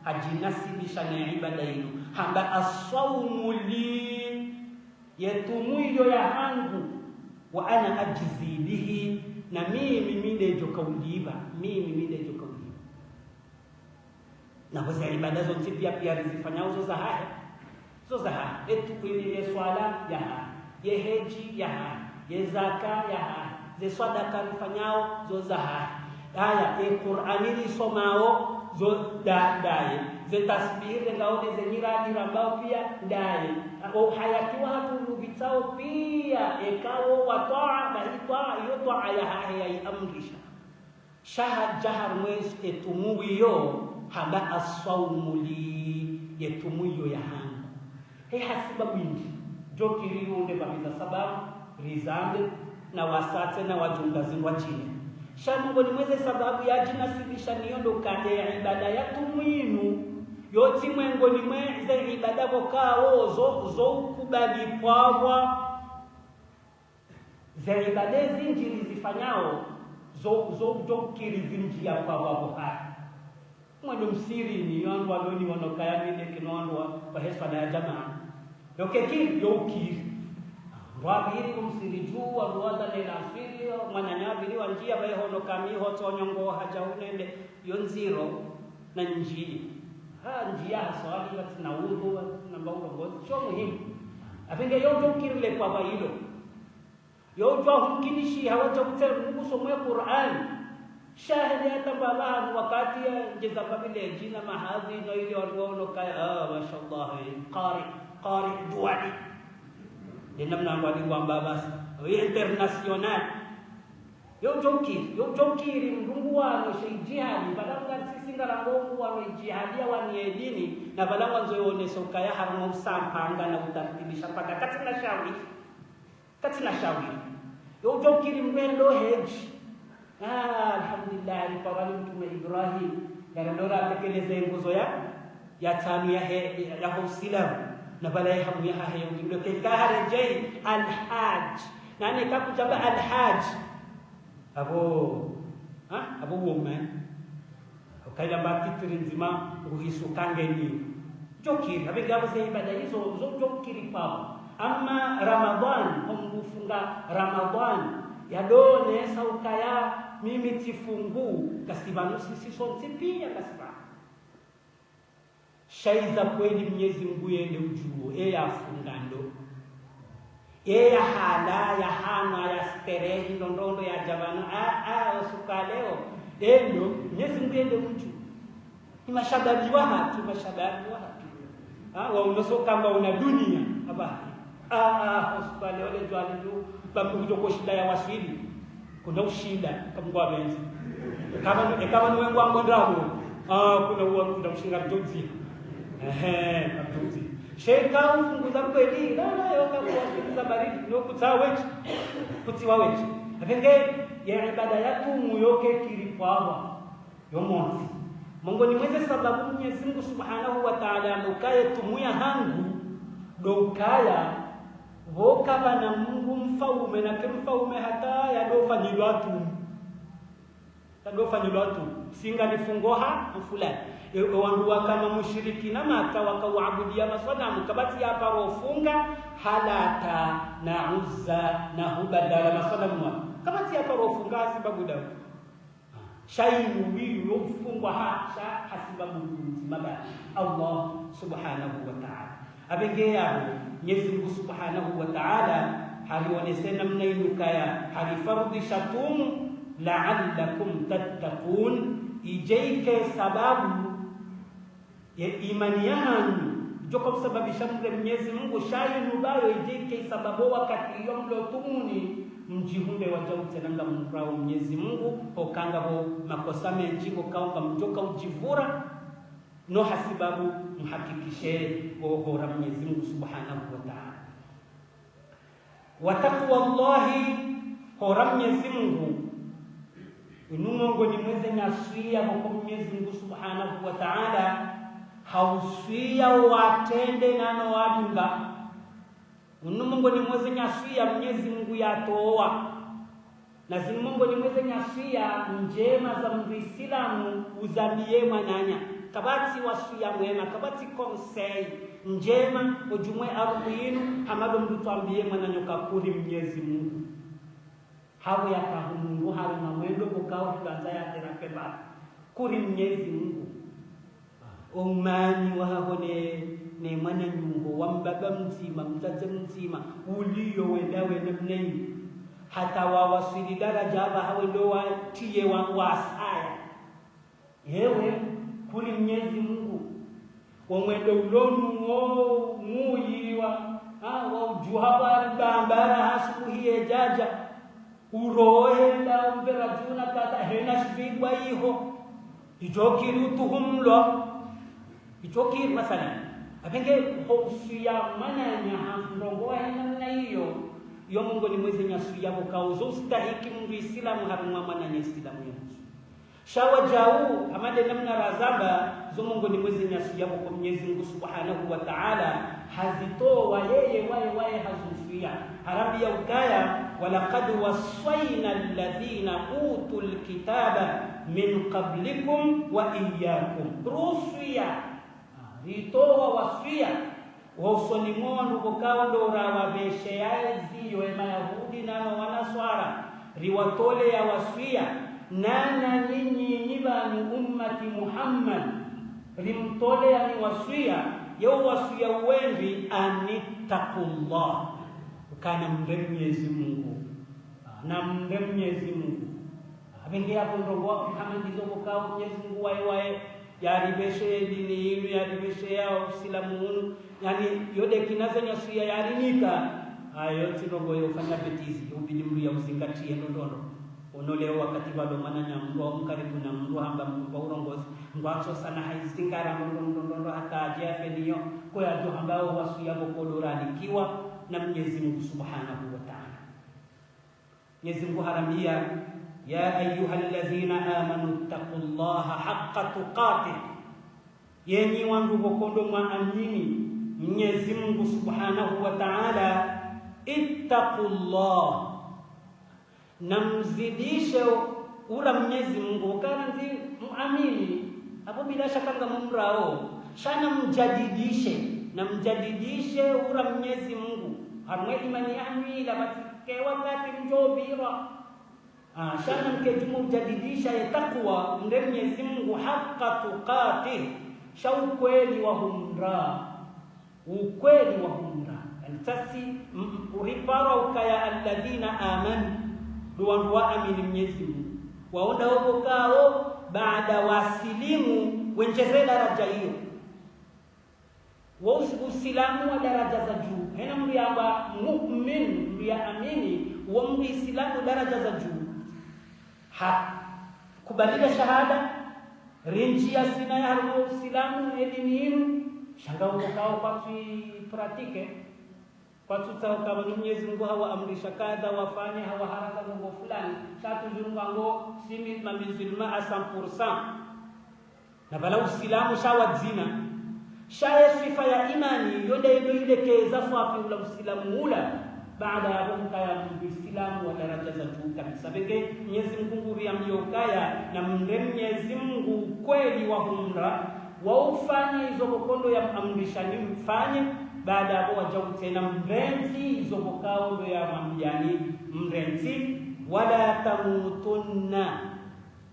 hajinasibisha na ibada yenu hamba as-sawmu li yatumuyo ya hangu wa ana ajzi bihi na mimi minde kauliba na kwa ibada zote pia zifanyao zo za haya etu kweli swala ya ye heji ya ye zaka ya ze sadaka zifanyao zo za haya Qur'ani lisomao zo daye ze tasbih ngaone ze nyiradi rambao pia daye au hayatiwa hatu vitao pia ekao wa toa baitwa hiyo toa ya amrisha shahad jahar mwezi etumuyo haba as-sawmu li yetumuyo ya hangu hasiba wingi jokiri unde babiza sababu rizande na wasate na wajungazi wa chini shamungo ni mweze sababu ya jinasibisha niyondo kade ya ibada ya tumuinu yoti mwengo ni mweze ibada bokao zo kubali pwawa za ibada zinjiri zifanyao zo kiri zinjia pwawa bohari mwendo msiri ni wangu waloni wanokaya mide kinoandwa kwa heswa na jamaa yokeki yokiri wabiri kumsiri juu waruwaza nela asili mwananyabili wa njia bae hono kami hoto nyongo haja unende yonziro na njia njia swali watu na udhu na mbaulo ngozi sio muhimu apenge yote ukirile kwa bailo yote humkinishi hawaja kutera Mungu somo ya Qur'an shahidi hata baba wakati jeza kabile jina mahadhi na ile waliono kaya mashallah qari duali ni namna ngwali kwamba basi international yojokiri mrungu wano jihadi balanga sisi ngalangongu wano jihadia wani edini na balanga nzoyonesa ukaya harimo usampanga na utartibisha paka katina shauri yojokiri mwendo heji alhamdulillah alipawali mtume Ibrahim yarandora atekeleze nguzo ya tano ya Uislamu na balai hamu ya hayo ndio kekare jai alhaj nani kakujaba alhaj abo woman ukaida batitiri nzima uhisu kangeni jokiri abigabo ze ibada hizo jokiri pao ama Ramadhan umfunga Ramadhan yadone saukaya mimi tifungu kasibanu sisi sonte pia kasiba shaiza kweli Mwenyezi Mungu yende ujuo afungando ya hala ya hana ya sterehi ndondo ya jabana usuka leo endo Mwenyezi Mungu yende ujuo ni mashababi wa hatu waonosoka kama una dunia habari usuka leo le jwalidu bakujo kwa shida ya wasili kuna ushida kama benzi kama ni wengu wangu ndrago kuna uwa ushinga mtozi mtozi sheka ufunguza kweli na yoka kuwafunguza baridi ndio kutiwa wetu apenge ya ibada yatu muyoke kiripwa yomonzi Mungu ni mweze sababu Mwenyezi Mungu Subhanahu wa Ta'ala mukaye tumuya hangu dokaya voka bana Mungu mfaume na kimfaume hata yadofanyilwatu singa nifungoha mfulani wandu kama mushrikina maka wakauabudia masanamu kabati hapa rofunga halata na uzza na hubadala masanamu kabati hapa rofunga sababu dawo shainu biyu yofungwa hasibabu mabaya Allah Subhanahu wa Ta'ala abengea Mwenyezi Mungu Subhanahu wa Ta'ala halionesena mnainukaya halifardishatum la'allakum tattaqun ijaike sababu ya imani yangu joko sababisha Mwenyezi Mungu shainu bayo ijaike sababu wakati yomlo tumuni mjihunde wajaute nanga mrao Mwenyezi Mungu okanga bo makosa menji okaunga mjoka ujivura no hasibabu mhakikishe bohora Mwenyezi Mungu Subhanahu wa Ta'ala wa taqwallahi hora Mwenyezi Mungu unumongo ni mweze nyaswia kwa Mwenyezi Mungu Subhanahu wa Ta'ala hauswia watende nano wadunga unumongo ni mweze nyaswia Mwenyezi Mungu yatoa na zimungo ni mweze nyaswia njema za Muislamu uzamie mwananya kabati wasuya mwema kabati konsei njema ujumwe arubinu hamado mtuambie mwananyoka kuri Mwenyezi Mungu hawe yakahumungu hawe mamwendo kukao tukanza ya terapeba kuri Mwenyezi Mungu umani wahone ne mwananyungo wambaba mzima mzaze mzima ulio wenda mnei hata wawasili daraja haba hawe ndo watie wasaya hewe kuri Mwenyezi Mungu wamwendo ulonu muyiwa ujuhaba bambara hasuhiye jaja uroenda umbera juna kata hena shibigwa iho ijokiri utuhumlo ijokiri masana apenge hosuya mananya hamrongoa hena hiyo yo Mungu ni mweze nyasuya mukauzo stahiki Muislamu harumwa mananya Islamu yetu shawa jau amade namna razaba zumungu ni mwezi nyasiyabo kwa Mwenyezi Mungu Subhanahu wa Ta'ala hazitoa yeye wae hazufia harabi ya ukaya walaqad wasayna alladhina utul kitaba min qablikum wa iyyakum rusuya ritoa wasfia wasoni mwandu bokao ndo rawabeshe yaezi yoema Yahudi nano wanaswara riwatole ya wasfia nana nyinyi nyibani ummati Muhammad rimtole ya ni wasfia yo wasfia wengi anittaqullah kana Mwenyezi Mungu na Mwenyezi Mungu abenge hapo ndo Muhammad izobokao Mwenyezi Mungu wae yaribeshe dini yenu yaribeshe yao Uislamu yani yode kinazanya suya yarinika ayo tinogo yofanya betizi ubidi mri ya uzingatie ndondo onoleo wakati bado mananya mro mkaribu na mro hamba mro urongozi ngwacho sana haizingara ndondo hata ajafe niyo kwa yato ambao wasu yabo kodoranikiwa na Mwenyezi Mungu Subhanahu wa Ta'ala. Mwenyezi Mungu haramia ya ayyuhalladhina amanu taqullaha haqqa tuqatih yenyi wangu bokondo mwaamini Mwenyezi Mungu Subhanahu wa Ta'ala ittaqullah namzidishe ura Mwenyezi Mungu kana ndi muamini hapo bila shaka kama mrao shana mjadidishe ura Mwenyezi Mungu hamwe imani yangu ila matike wakati njobira shana mkejumu mjadidisha ya takwa mde Mwenyezi Mungu haqqa tuqatih shaukweli wa humra ukweli wa humra antasi uripara ukaya alladhina amanu duwa amini Mwenyezi Mungu waonda huko kao baada wasilimu wenjeze daraja hiyo wa usilamu wa daraja za juu hena mriaba mu'min mriamini wa mriislamu daraja za juu kubadila shahada rinjia sina ya Uislamu edini shanga huko kao kwa pratike kwa tutaka Mwenyezi Mungu hawa amrisha kadha wafanye hawa haraka mambo fulani tatu jungango simi mamizilma 100% na bala Uislamu shawa zina shaya sifa ya imani yonde ile keza fafi ula Uislamu ula baada ya kumka ya Uislamu wa daraja za juu kabisa pekee Mwenyezi Mungu riamyokaya na Mwenyezi Mungu kweli wa humra wa ufanye hizo kokondo ya amrisha ni mfanye baada ya wajau tena mrenzi hizo bokao ndo ya mamjani mrenzi wala tamutunna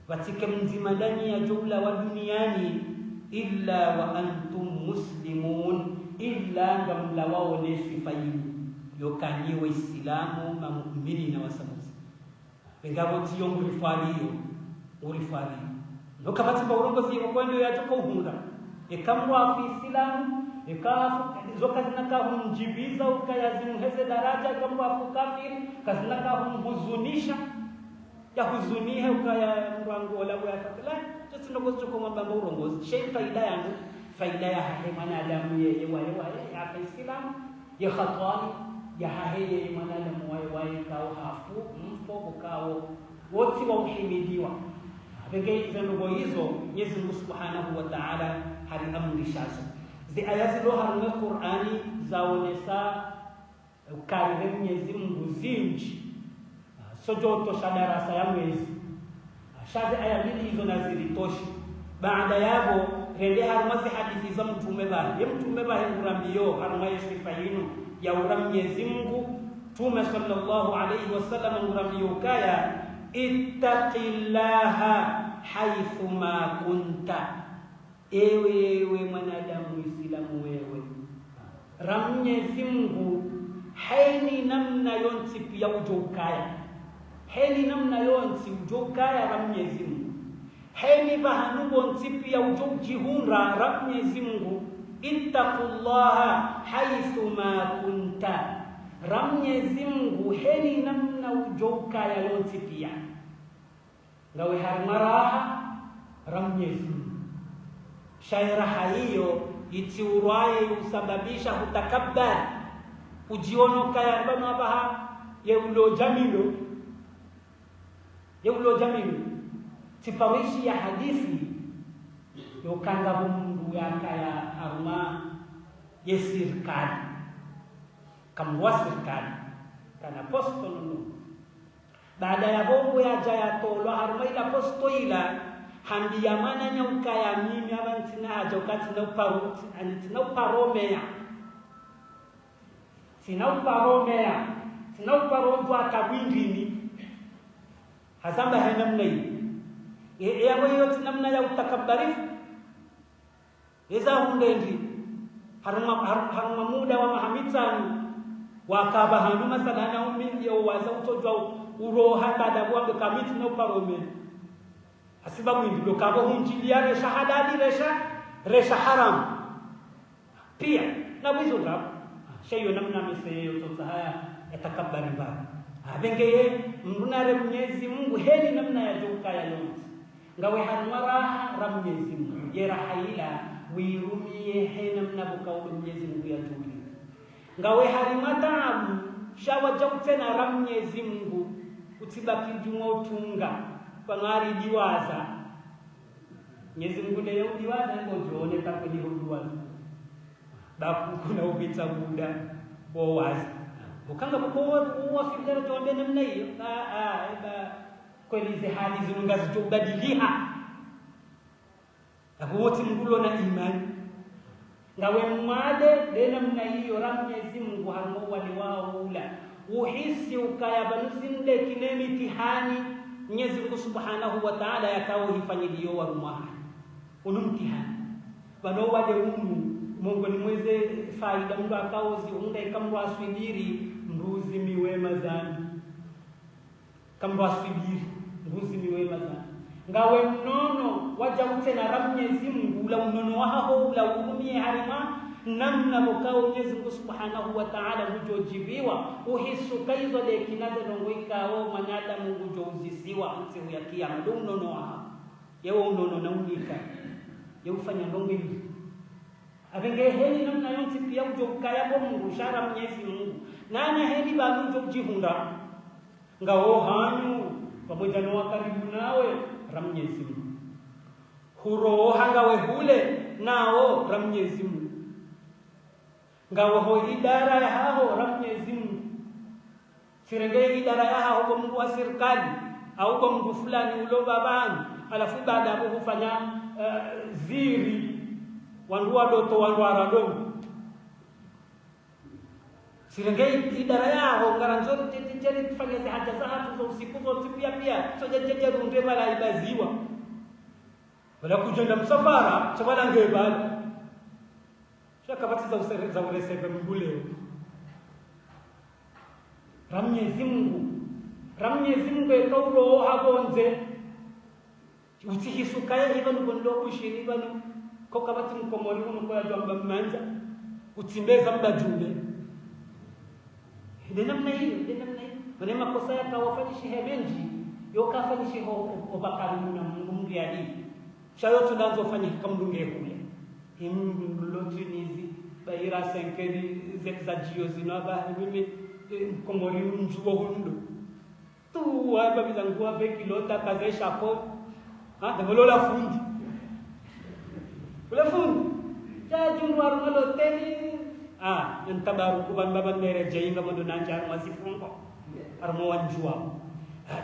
watike mzima ndani ya jumla wa duniani illa wa antum muslimun illa ngamla wao ne sifayi yokani waislamu na muumini na wasamuzi ngabo tiyongo urifari ndo kabati ba urongozi kwendo ya tuko uhunda ekamwa fi islamu ikafu zoka zinaka humjibiza ukayazimuheze daraja kama kafiri kazinaka humhuzunisha ya huzunihe ukaya mwangu wala ya fatala tusindogozo kwa mbamba urongozi shay faida ya mwanadamu yeye ya Islam ya khatwani ya haye mwanadamu wae kao hafu mfo ukao wote wa uhimidiwa pekee zendogo hizo Mwenyezi Mungu Subhanahu wa Ta'ala haliamrishazo zi aya ziloha mu Qur'ani zaonesa ukarire Mwenyezi Mungu zinji sojoto shadarasa ya mwezi shazi aya mbili hizo nazilitoshi baada yabo rende harumasi hadithi za mtume ba ngurambiyo harumaye sifainu ya Mwenyezi Mungu Mtume sallallahu alayhi wasallam ngurambiyo kaya ittaqillaha haythu ma kunta ewe mwanadamu Muislamu wewe Mwenyezi Mungu haini namna yonsi pia ujokaya haini namna yonsi ujokaya Mwenyezi Mungu haini bahanu bonsi pia ujojihunra Mwenyezi Mungu ittaqullaha haythu ma kunta Mwenyezi Mungu haini namna ujokaya yonsi pia ngawe harmaraha Mwenyezi Mungu shairaha hiyo itiurwaye usababisha hutakabbar ujiono kaya bana baha yeulo jamilu tipawishi ya hadithi yokanga mungu yakaya aruma yesirikali kamwa serikali kana posto nunu baada ya bongo ya jaya tolo haruma ila posto ila handi ya mana nyauka mimi abantina haja ukati na uparu anitina uparomea sina uparondu akabwindini hazamba hena mnai yawe yote namna ya utakabarifu eza hundendi haruma muda wa mahamitani wakaba handu masala na umini ya waza utojwa uroha baada bwange kamiti na uparome asibabu ndilo kabo hunjilia resha halali resha haram pia na wizo ngapo shayo namna meseyo sasa haya yatakabari mbaya abengeye mbunare Mwenyezi Mungu heli namna ya joka ya yote ngawe harmara ra Mwenyezi Mungu yera haila wirumie he namna bukao Mwenyezi Mungu ya tuli ngawe harimatamu shawa jautena ra Mwenyezi Mungu utibaki jumo utunga pangari diwaza Mwenyezi Mungu leo diwaza ngojoone takweni huduwaza baku kuna ubita muda wa wazi ukanga kwa fikra tuambie namna hiyo kweli hali zinunga zitobadiliha wote mgulo na imani ngawe mmade de namna hiyo Mwenyezi Mungu harmo wale wao ula uhisi ukaya banusinde kinemi tihani Mwenyezi Mungu Subhanahu wa Ta'ala yakao hifanyilio wa rumaha unumtihani bano wale Mungu ni mweze faida mtu akaozi unga ikamru aswibiri mbuzi miwema zani kamru aswibiri mbuzi miwema zani ngawe mnono waja utena Mwenyezi Mungu la mnono wao la urumie harima namna bokao Mwenyezi Mungu Subhanahu wa Ta'ala hujojibiwa uhisu kaizo de kinaza nongoika wao manada Mungu jouzisiwa mteu ya kiyama ndo mnono wao yao mnono na unika yaufanya ndongo hivi abenge heli namna yonti pia ujokaya kwa Mungu shara Mwenyezi Mungu nani heli bado ujojihunda ngao hanyu pamoja na wakaribu nawe Mwenyezi Mungu huroha ngawe hule nao Mwenyezi Mungu ngao ho idara ya hao Mwenyezi Mungu sirengei idara ya hao kwa Mungu wa serikali au kwa Mungu fulani ulo babani alafu baada ya kufanya ziri wanduwa doto wanduwa radongo sirengei idara yao ngaranzori tete kufanya haja za hatu za usiku zote pia soja runde mala ibaziwa wala kujenda msafara chabala ngebala shaka bati za uresebe mbuleo Mwenyezi Mungu ekaulo hagonze utihisukaye ibanu bondo kushiri ibanu koka bati mkomori uko ya jamba manja utimbeza mbajumbe ndio namna hiyo wale makosa yakawafanyisha hebenji yokafanyisha obakari na Mungu yadi shayo tunaanza kufanya kama ndunge kule himlotinizi baira senkeri zexajio zinaba mimi komori mjuo hundo tu hapa bizangu ave kilota kaze chapeau ndolola fundi ule fundi tajunwa rumalo teni ntabaruku bamba mere jeinga mondo nanja masifungo armo wanjua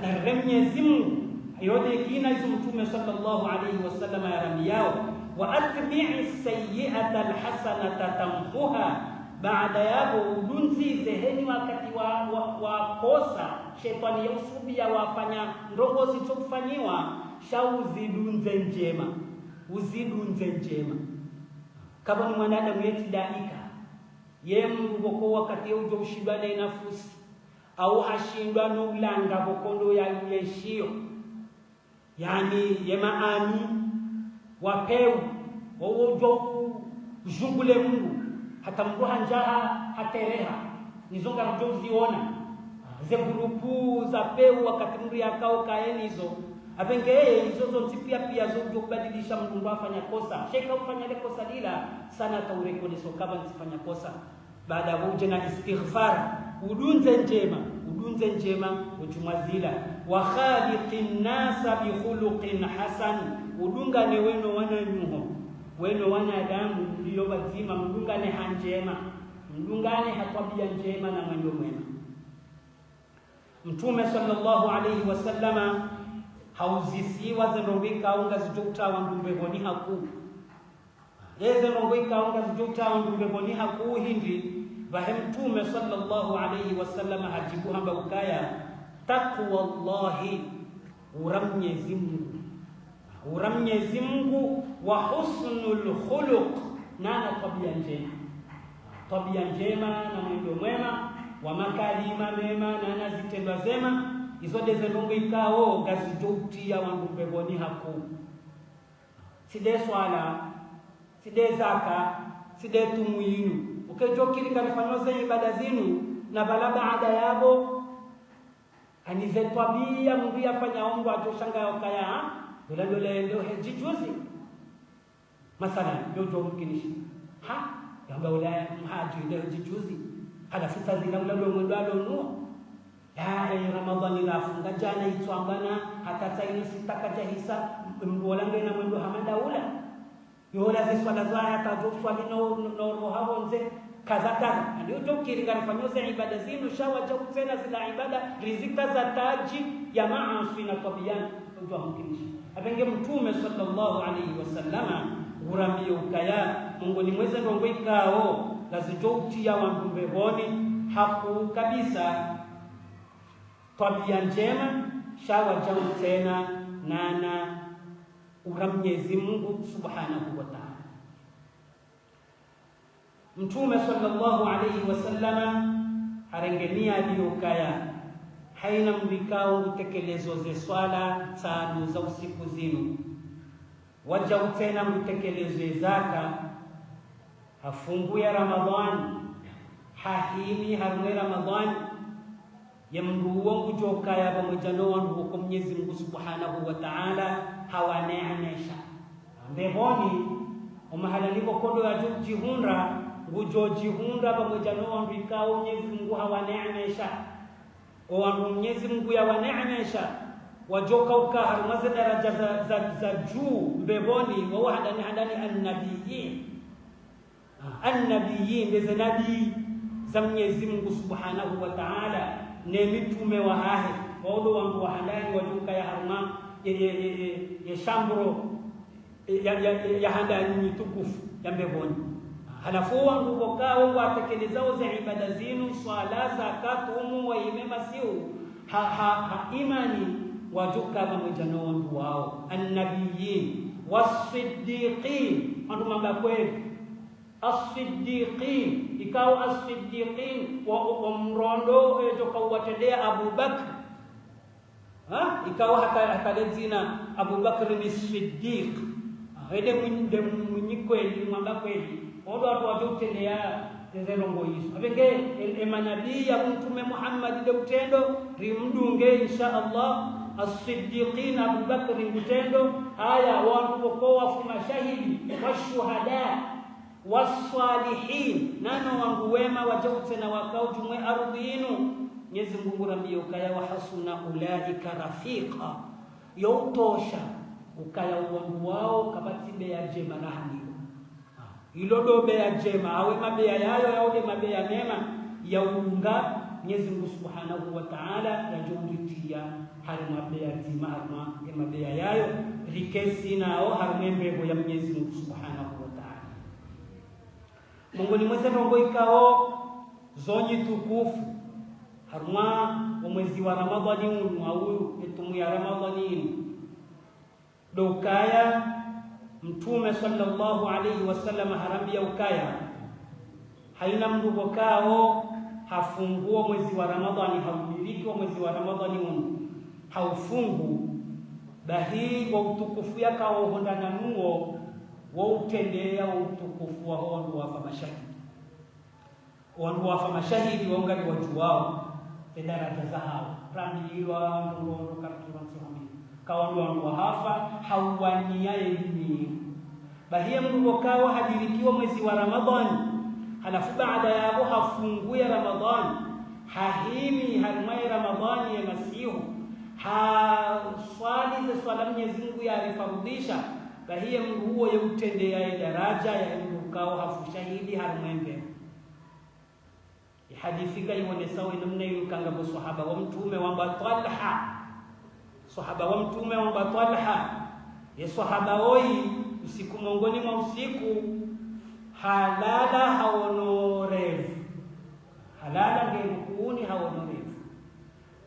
na Mwenyezi Mungu ayode kina Mtume sallallahu alayhi wasallam ya ramiyao wa atbi'i sayyi'ata alhasanata tamhuha baada yabo udunzi zeheni wakati wa kosa shetani yusubia wafanya ndongo zitokufanyiwa shauzidunze njema uzidunze njema kama mwanadamu yeti daika Mungu boko wakati ujo ushindane nafusi au hashindwa no ulanga bokondo ya yeshio yani yemaani wapeu wojo jungule Mungu hata Mungu hanjaha hatereha nizonga mjoziona ze grupu za peu wakati Mungu yakao kaenizo abenge hizo zote pia zojo kubadilisha Mungu afanya kosa sheka ufanya ile kosa lila sana taureko leso kama nisifanya kosa baada uje na istighfar udunze njema ujumazila wa khaliqin nasa bi khuluqin hasan, udungane weno wananyuho weno wanadamu ndio wazima, mdungane hanjema, mdungane hatabia njema na mwendo mwema. Mtume sallallahu alayhi wasallama hauzisiwa zendongika unga zijutawa ndumbegoni haku yeze nongika unga zijutawa ndumbegoni haku hindi bahe Mtume sallallahu alayhi wasallama hajibu hamba ukaya taqwallahi, uramnyezi Mungu wa husnul khuluq, na tabia njema na mwendo mwema wa makalima mema na zitendwa zema, izo dezenungu ikao gazijoutia wandu mbegoni haku. Side swala, side zaka, side tumuinu ukejokiri kanifanyoze ibada zinu na bala baada yabo anize tabia mungu yafanya ongo ajoshanga yokaya dole ndio hejijuzi masala yojo mkinishi yamba ula mhaji ndio hejijuzi hada fita zina ula mwendo alonu Ramadhani nafunga jana itwangana hata saini sitaka jahisa mbolange na mwendo hamanda ula yola ziswala zaya tajofwali no haonze kaza ndio tokiri kanifanyose ibada zinu shawa cha kutena zila ibada rizika za taji ya maasi na tabiyan ndio mkinishi abenge Mtume sallallahu alayhi wasallama urambie ukaya Mungu ni mweze ndongo ikao lazijouti ya wandu mbeboni haku kabisa tabia njema shawa jao tena nana uramnyezi Mungu subhanahu wa ta'ala. Mtume sallallahu alayhi wasallama arengenia aliokaya haina mbikao utekelezo ze swala tano za usiku zinu waja tena mtekelezo zaka hafungu ya Ramadhani hahimi harwe Ramadhani ya mndu wangu jokaya pamoja na wangu kwa Mwenyezi Mungu subhanahu wa ta'ala hawaneemesha mbeboni umahala niko kodo ya jihunra ngujojihunra pamoja na wangu ikao Mwenyezi Mungu hawaneemesha wangu Mwenyezi Mungu yawaneemesha wajoka ukaha maze daraja za juu mbeboni wa hadani annabiyin ndeze nabii za Mwenyezi Mungu subhanahu wa ta'ala ne mitume wa hahe waudo wangu wa handani wajuka ya haruma ya shambro ya handani mitukufu ya mbeboni halafu wangu bokao watekelezao za ibada zinu swala zakat umu wa imema siu imani wajuka pamoja na wangu wao annabiyin wasiddiqin andu mamba kweli as-siddiqin ikao as-siddiqin wa umrondo joka watendea Abu Bakr ikao hakalezina Abu Bakr ni siddiq hede mwenyekweli mwamba kweli wado watu wajotendea tezelongo hizo abenge emanabii ya Mtume Muhammad de utendo rimdunge insha Allah as-siddiqin Abu Bakr utendo haya watu kwa fuma shahidi washuhada wasalihin nano wangu wema wajaute na wakao jumwe ardhi yenu Mwenyezi Mungu rambio kaya wa hasuna ulaika rafiqa yotosha ukaya wangu wao kabati beya jema rahani ilo do beya jema awe mabeya yayo yaode mabeya mema ya unga Mwenyezi Mungu subhanahu wa ta'ala yajulitia harima beya zima harima mabeya yayo rikesi nao harimembego ya Mwenyezi Mungu subhanahu Mungu ni mweze ndongo ikao zonyi tukufu haruma mwezi wa Ramadhani au etumu ya Ramadhani dokaya Mtume sallallahu alayhi wasallam harambia ukaya haina mndu kao hafunguo mwezi wa Ramadhani haumiliki mwezi wa Ramadhani haufungu bahi wa utukufu yakao hondana nuo wautendea utukufu wa wandu wafa mashahidi waungali watu wao daraja za hao ramilwa ndono kaptura msihami kawandu wahafa hawaniaye dini bahia mndu kawa hadirikiwa mwezi wa Ramadhani halafu baada yao hafungue Ramadhani hahimi halmai Ramadhani ya masihu swali za swala Mwenyezi Mungu yarifarudisha kahiye Mungu huo yemtendea daraja ya Mungu kao hafu shahidi harumwembe. Ihadithika ione sawa namna hiyo kanga kwa sahaba wa mtume wa Talha. Sahaba wa mtume wa Talha ya sahaba hoi usiku mongoni mwa usiku halala haonorevu. Halala ngekuuni haonorevu.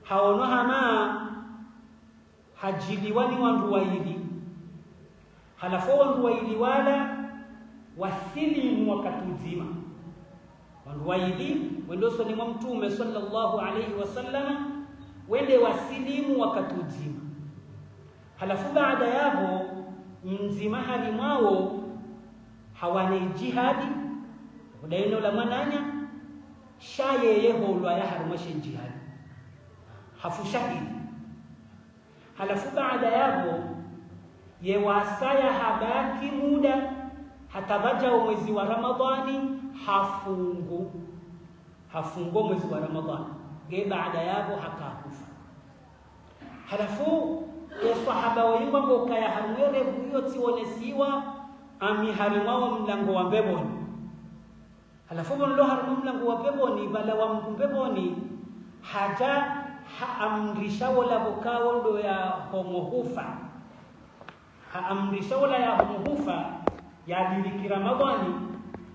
Haono hama hajiliwani wandu waidi. Halafu wandu waidi wala wasilimu wakati mzima. Wandu waidi wendoso ni mtume sallallahu alayhi wasallam wende wasilimu wakati mzima. Halafu baada yabo mzima hali mwao hawane jihadi udaino la mananya shaye yeholwa ya harumashe jihadi hafu shahidi. Halafu baada yabo yewasaya habaki muda hatabaja mwezi wa Ramadhani hafungo mwezi wa Ramadhani ge baada yabo hakakufa. Halafu ya sahaba wayimba mboka ya harumwere huyo tionesiwa ami harimao mlango wa mbeboni. Halafu mlo harimu mlango wa mbeboni bala wa mbeboni haja haamrisha wala bokao ndo ya homohufa. Haamrisha wala ya homohufa ya diriki Ramadhani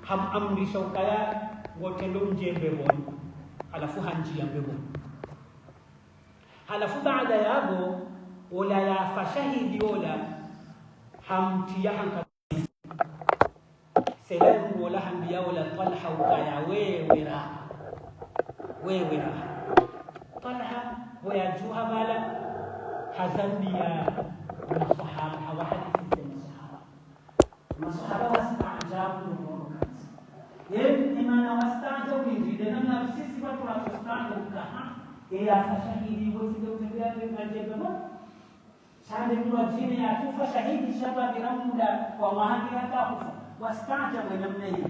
hamamrisha ukaya ngotendo nje mbeboni. Halafu hanjia mbeboni. Halafu baada yabo wala ya fashahidi wala hamtia hanka selamu wala hambia wala Talha ukaya wewe raha Talha wayajuha bala hazambia masahaba hawahadithi masahaba wastaajabu morokansi imana wastaajabu ndina na sisi watu wastaajabu ya fashahidi wote utembea ngajeba sande mtu ajini ya kufa shahidi shaba biramuda kwa mahali hata kufa wastaajabu namna hii.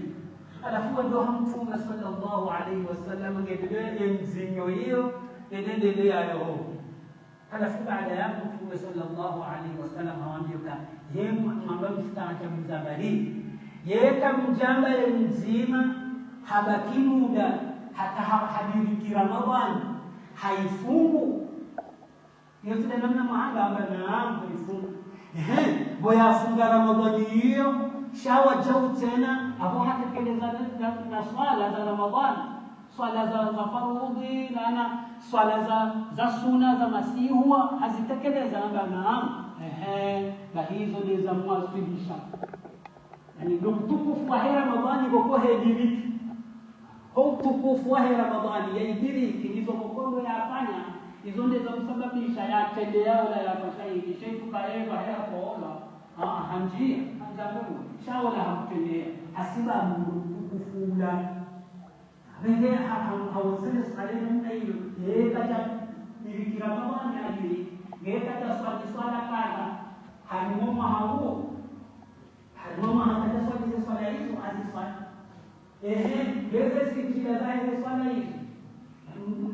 Alafu ndio Mtume sallallahu alayhi wasallam ngedele mzinyo hiyo endele yayo. Halafu baada ya Mtume sallallahu alayhi wasallam hawaambia yeye mambo mstaajabu zabali yeka mjamba ya mzima habaki muda hata hadiriki Ramadhani haifungu yote namna mahanga ambayo haifungu boya funga Ramadhani hiyo shawa jau tena hapo hatekeleza na swala za Ramadhani swala za farudhi na swala za sunna za masihwa hazitekeleza na hizo ni za mwasilisha yani ndio tukufu wa Ramadhani kwa hejiriki au tukufu wa Ramadhani yaidiriki hizo mkondo yafanya hizo ndizo kusababisha yatendea wala yafashahidi shefu kaeva hapo wala hanjia hanjabu shawala hamtendea asiba kufula wenge hawasili salemu ayo kaja diriki Ramadhani ajili kaja swala kana halimoma hawo halimoma hata swala hizo azifanya leze sijida zake swala hizo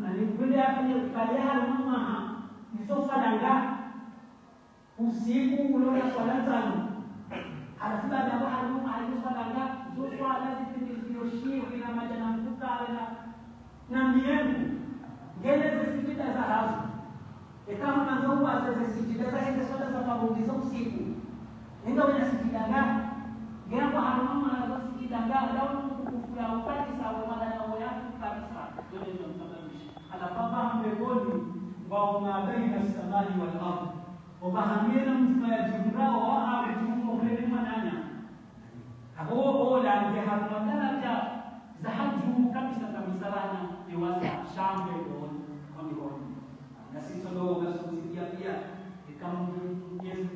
alikuwa afanye kale halimoma hizo sadanga usiku ulola swala tano halafu baada ya halimoma alizosadanga zo swala zilizoshiri na majana mkutana na miengu ngeze sijida za hazo kama manzo wazazi sijida za hizo swala za farudhi za usiku ndio wanasijidanga ngamba halimoma anazosijidanga ndio kufura upati sawa madana yako kabisa ndio mtabisha anapapa mbegoni wa mabaina samai wal ardh wabahamina mtima ya jumrao wa ametumo mbele mananya hapo la harumatana za haju kabisa rana ni wasa shambe kwa mikono na sisi ndio tunasudia pia kama Yesu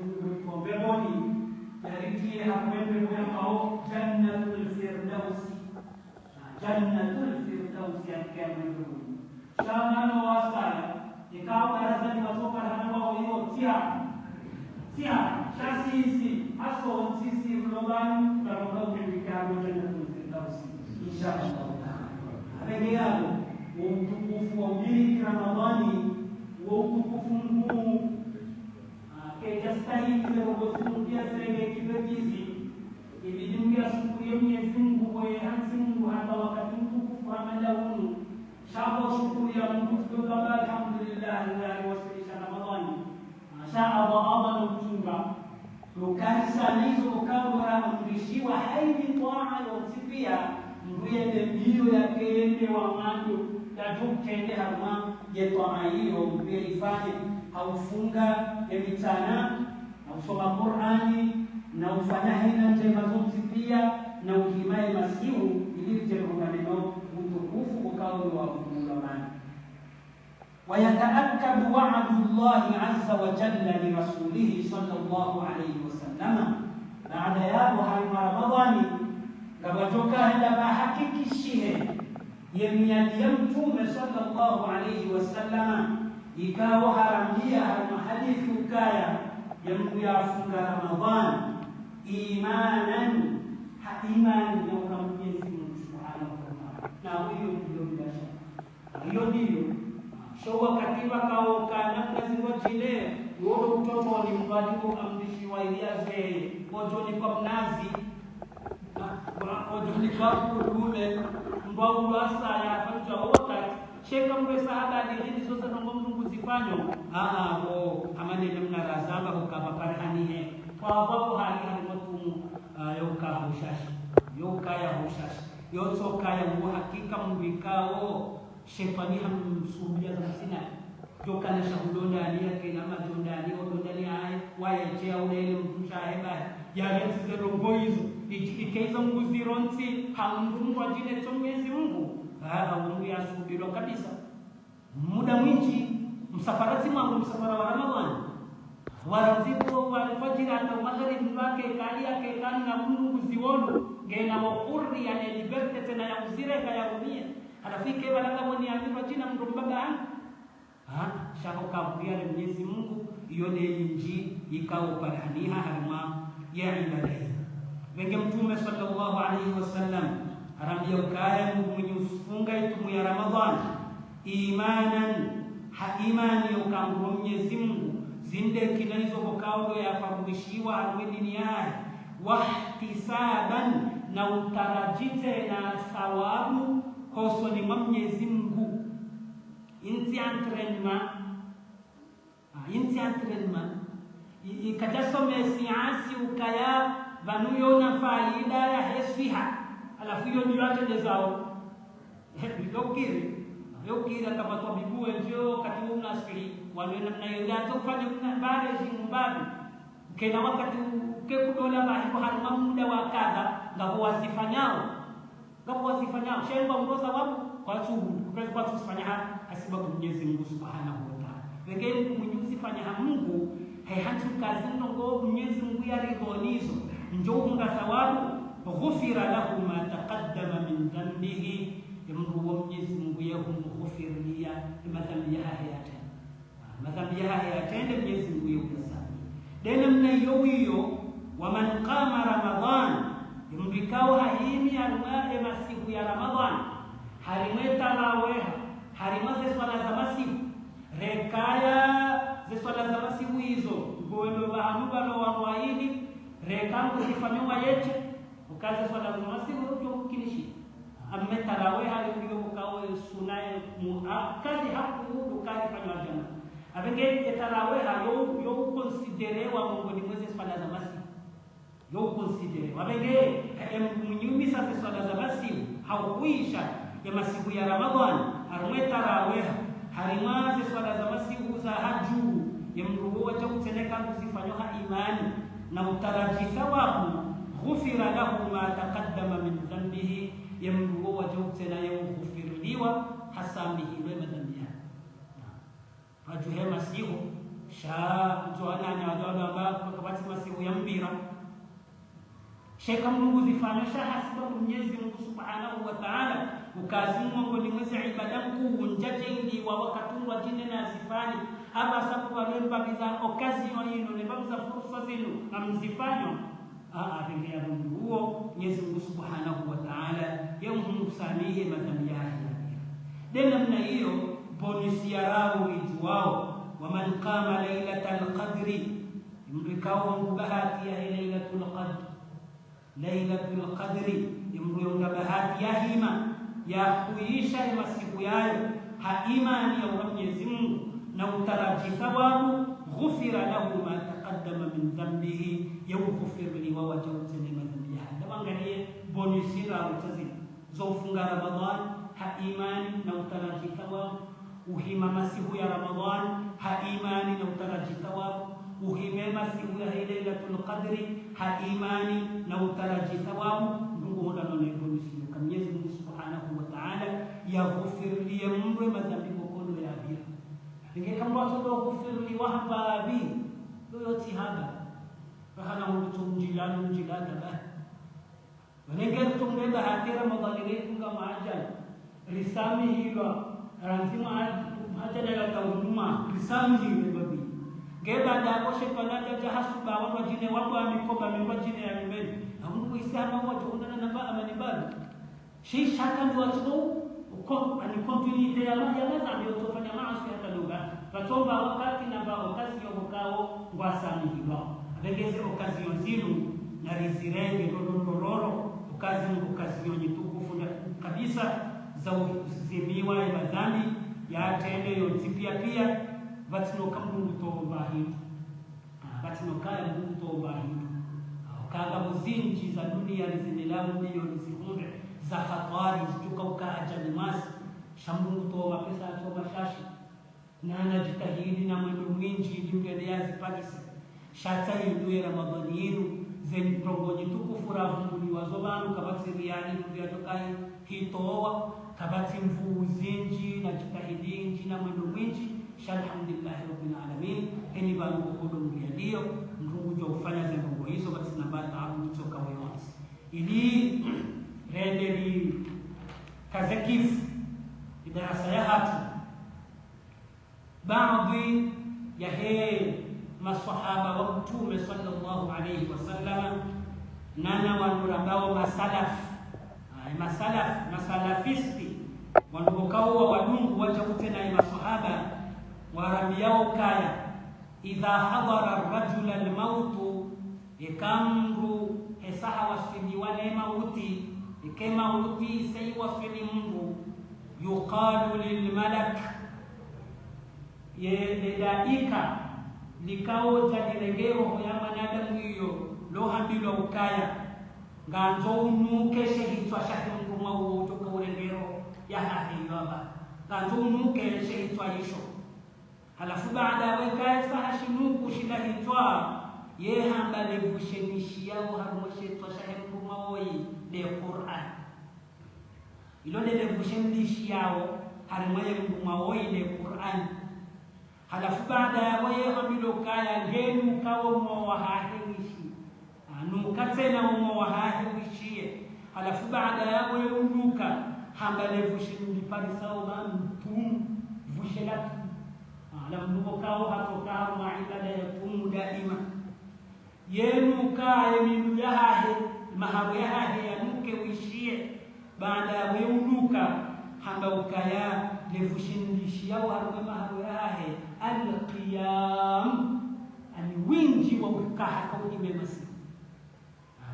kwa mbegoni yaritie hapo kwa jannatul firdaus ya mbinguni shangano wasaya ikawa darasa ni masoka na wao hiyo tia sisi aso sisi mlobani tutakuwa tukikao jannatul firdaus inshallah. Amegealo umtukufu wa wiki Ramadhani utukufu mkuu kejastahili zinazokusudia zile kibejizi ibidingia shukuru ya Mwenyezi Mungu kwa hansi Mungu hata wakati mtukufu amelaumu shabo shukuru ya Mungu tukaba alhamdulillah alladhi wasilisha Ramadhani shaa wa mchunga ukanisa hizo ukawa amrishiwa haini toa yosifia mbuye mbio yake ende wa mando tajukende harma yetoa hiyo mbuye ifanye haufunga emitana na usoma Qur'ani na ufanya hina njema zote pia na ukimaye masihu ili neno utukufu ukawa wa kufungamana ويتأكد وعد الله عز وجل لرسوله صلى الله عليه وسلم بعد يابها رمضان كما عندما حقق الشيء يمتوم صلى الله عليه وسلم إكاو حرمية المحدث كايا يمكن رمضان إيمانا يوم يزيد سبحانه وتعالى ناويو اليوم يوم so wakati wakao kana kaziwa chile wodo utoto ni mbadiliko amdishiwa iliaze ojo ni kwa mnazi ojo ni kwa kudule mbao wasa ya fanja wakati sheka mwe sahaba alihidi sosa na mungu zifanyo amane namna razaba hukaba parhanihe kwa wapo hali matumu yoka hushashi yoka ya hushashi yotoka ya hakika mbikao Syaitan hamsubia sana joka na shahudonda ni akina madonda ni odonda ni ai waya chea ule mshaheba ya resi zero boizo ikaiza nguzironsi hamdungu ajine Mwenyezi Mungu Mungu yasubiro kabisa muda mwingi msafarati mambo msafara wa Ramadhani waraziko walifajira na magharib wake kali yake kani na Mungu ziwono gena wa hurri ya liberty tena ya uzireka ya umia anafike wala kama ni amiri jina mdombaga shako kaburia Mwenyezi Mungu ione inji ikao parhaniha harma ya ibadahi wenge mtume sallallahu alaihi wasallam arambia ukaya mwenye ufunga itumu ya Ramadhani imanan imani ukamro Mwenyezi Mungu zinde kinaizo kokao ya fabuishiwa alwedini yake wahtisaban na utarajite na thawabu koso ni Mwenyezi Mungu inti entraînement ikajasome siansi ukaya vanuyo na faida ya hesfiha alafu hiyo ndio atendezao yokira kama kwa bibue ndio kati unasiri wale namna hiyo kufanya baada ya mbabi kena wakati ukekudola bahipo haruma muda wa kadha ngabo wasifanyao shemba mrosa wapo kwa subu kwa kusifanya hasiba kwa Mwenyezi Mungu Subhanahu wa Ta'ala wengine mwenyezi fanya Mungu haihantu kazi ngo Mwenyezi Mungu yaridhonizo njoo thawabu ghufira lahu ma taqaddama min dhanbihi yamru Mwenyezi Mungu yahumghufiriya madhambi yake yatende Mwenyezi Mungu yukusamehe dena mna hiyo wa man qama Ramadhan mrikao haimi alwae masiku ya Ramadhan harimeta laweha harimaze swala za masiku rekaya ze swala za masiku hizo ngoendo bahanuba no wawaidi rekangu zifanywa yeche ukaze swala za masiku uko kinishi ameta laweha ndio mkao sunaye muakadi hapo ukali fanywa jana abenge taraweha yo considerewa Mungu ni mwezi swala za masiku yo considere wabenge mnyumi sasa swala za masiku haukuisha ya masiku ya Ramadhani arweta raweha harimaze swala za masiku za haju ya mruwa cha kuteneka kuzifanywa imani na utaraji thawabu ghufira lahu ma taqaddama min dhanbihi ya mruwa cha kutena ya kughufiriwa hasamihi wa madhambi haju he masiku sha mtoana nyawajana ambao kwa masiku ya mbira sheka Mungu zifanya hasiba Mwenyezi Mungu Subhanahu wa Ta'ala ukazimwa kwa mwezi ibada mkuu njajengi wa wakati wa jine na zifani hapa sababu walemba biza occasion yino ne babuza fursa zenu amzifanywa ringia Mungu huo Mwenyezi Mungu Subhanahu wa Ta'ala yamhumsamihe madhambi yake dena mna hiyo bonus ya rabu ijuao ومن قام ليلة القدر يمركوا بهاتي ليلة القدر ليلة القدر يمرون بهاتي هما يحويشا المسيح يايو إيمان يا Mwenyezi Mungu na utaraji thawabu ghufira lahu ma taqaddama min dhanbihi yughfir li wa wajawta li madhambi hada. Angalie bonus ila utazidi zofunga Ramadhan imani na utaraji thawabu, uhima masihu ya Ramadhan imani na utaraji thawabu, uhime masihu ya Lailatul Qadri imani na utaraji thawabu. Ndugu hoda na bonus kwa Mwenyezi Mungu Subhanahu wa Ta'ala yaghfir li yamru madhambi kono ya abira. Ingekamba watoto kufiri wahaba bi yote haba bahana mtu mjilada ba wanengeza tumbeba hati Ramadhani letu kama ajal risami hilo ranzima haja ya tawduma risami hilo babi ngeba da shetani jahasuba watu jine watu amikoba mimajine ya mbele amungu isama watu undana na ba amani bado shi shaka ndio watu uko ani continuity ya maza ndio tofanya maasi hata lugha patomba wakati na ba okazi yokao ngwasani hilo abengeze okazi yozinu na rizirenge ndororo okazi yonyitukufu kabisa za uzimiwa ya madhambi ya tende yotipia pia vatino kambu toba hitu vatino kaya mungu toba hitu kaga muzinji za dunia rizinilamu ndio nisikunde za hatari zituka ukaacha nimasi shambungu toba pesa toba shashi na anajitahidi na mwendo mwingi ndiye azipagisa shata yindwe Ramadhani yenu zenye prongonyi tukufu ravunguli wazobanu kabati riani kuyatokai hitowa kabati mvuzinji na jitahidinji na mwendo mwingi alhamdulillah rabbil alamin. Eni banu kodo mriadio ndungu jo ufanya zembo hizo basi nabata abu kutoka wayonsi ili renderi kazakifu idarasa ya hatu baadhi ya masahaba wa Mtume sallallahu alayhi wasallam nana wanurambao masalafisti wanukao wadungu wachaute na masahaba warabiao kaya idha hadara ar-rajula al-maut ikamru hesaha wasfidi wale mauti ikema mauti sai wasfidi Mungu yuqalu lil malak yedaika likao tadilengero ya manadamu hiyo lohambilo ukaya nganzo unuke shehitwa shahimu mawo utoka urengero ya hahiyo hapa nganzo unuke shehitwa hisho halafu baada weka fahashinuku shilahitwa ye hamba levushenishi yao harumoshetwa shahimu mawoyi le Qur'an ilo levushenishi yao harumoye mawoyi le Qur'an halafu baada ya waye hamilo kaya ngenu kawo mo wahahiwishi nukatena mo wahahiwishie halafu baada ya waye unuka hambale vushindi parisao mtum vushelatu ala mnuko kawo hatoka ma ibada ya tumu daima yenu kaya minu yahahe mahabu yahahe yanuke wishie baada ya waye unuka hamba ukaya levushindi yao harume mahabu yahahe al-qiyam ani wingi wa kukaa kauni memasi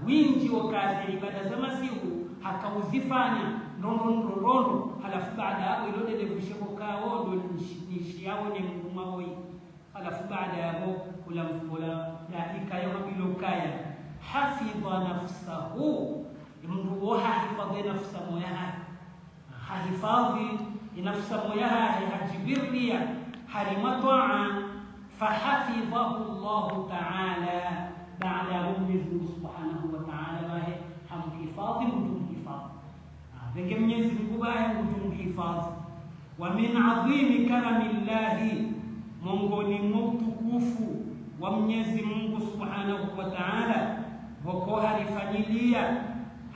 wingi wa kazi ibada za masihu hakauzifanya nono halafu baada hapo ilode levushiko kao ndo nishi yao ni mumawoi halafu baada hapo kula mfula dakika ya bilokaya hafidha nafsahu mndu hahifadhi nafsa moya hahifadhi nafsa moya hajibirlia harimatoa fahafidhahu Allah ta'ala baada Mwenyezi Subhanahu wa Ta'ala wahe hamhifadhi mtumhifadhi pekee Mwenyezi Mungu bahe mtumhifadhi wa min adhimi karamillahi mongoni mtukufu wa Mwenyezi Mungu Subhanahu wa Ta'ala wako halifanyilia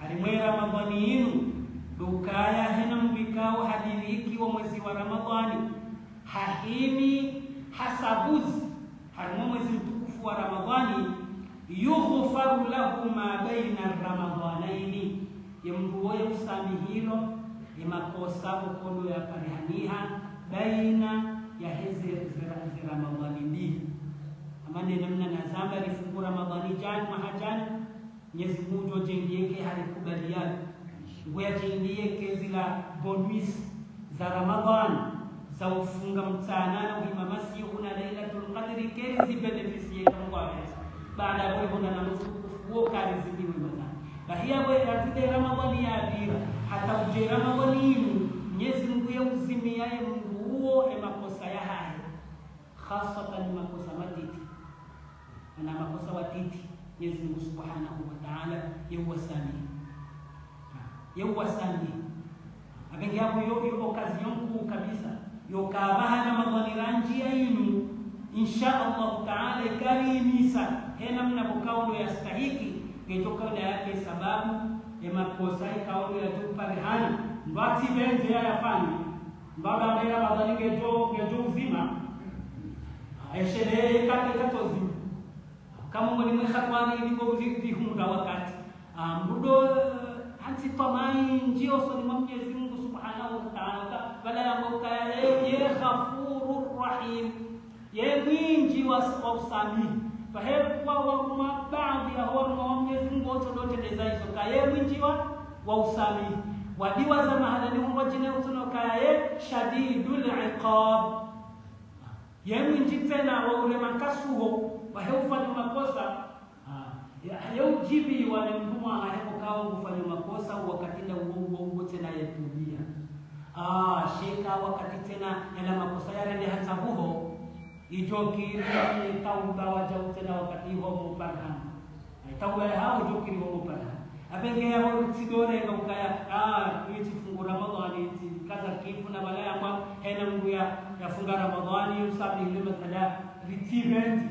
harimwera Ramadhani yenu dukaya hena mbikao hadiliki wa mwezi wa Ramadhani hahimi hasabuzi harimo mwezi mtukufu wa Ramadhani yughfaru lahu ma baina ramadhanaini yamruwe usamihilo yamakosa mkono ya parihaniha baina ya hezi za Ramadhani ni amane namna nazamba rifungu Ramadhani jana mahajana Mwenyezi Mungu jengieke halikubaliana ngoya jengieke zila bonus za Ramadhani za ufunga mtana na uhimamasi una Lailatul Qadri kezi beneficie kama waweza baada ya hapo na nufuo kali zidiwe mazana bahia wewe azide Ramadhani ya adira hata uje Ramadhani Mwenyezi Mungu yauzimiaye Mungu huo makosa ya haya hasatan makosa matiti na makosa watiti Mwenyezi Mungu Subhanahu wa Ta'ala yawasani abengi hapo yo occasion kuu kabisa yo kabaha na Ramadhani ya yinu insha Allah Ta'ala karimisa hena mnapokaulo yastahiki ngetoka yake sababu ya makosa ikaulo ya tuparihana mbati benze yafanya mbaba mbele Ramadhani ngejo uzima aishele kate katozi kama mwani mkhatwani ndiko zihunda wakati mbudo hansi tamai njio so ni Mwenyezi Mungu Subhanahu wa Ta'ala wala yamuka ye Ghafurur Rahim ye mwingi wa usami fahebu wa baadhi ya hao Mwenyezi Mungu wote hizo kaye mwingi wa usami wadiwa za mahadani huwa jina utunoka ye shadidul iqab ye mwingi tena wa ule makasuho wahefanya makosa yaujibi wale mtumwa haekao kufanya makosa wakati na uongo tena yatubia sheka wakati tena yana makosa yale hata huo ijoki tauba waja tena wakati huo mpaka tauba hao jokiri huo mpaka abenge yao tidore ngukaya hizi fungu Ramadhani kaza kifu na balaya kwa hena Mungu ya funga Ramadhani usabi ile matala ritivendi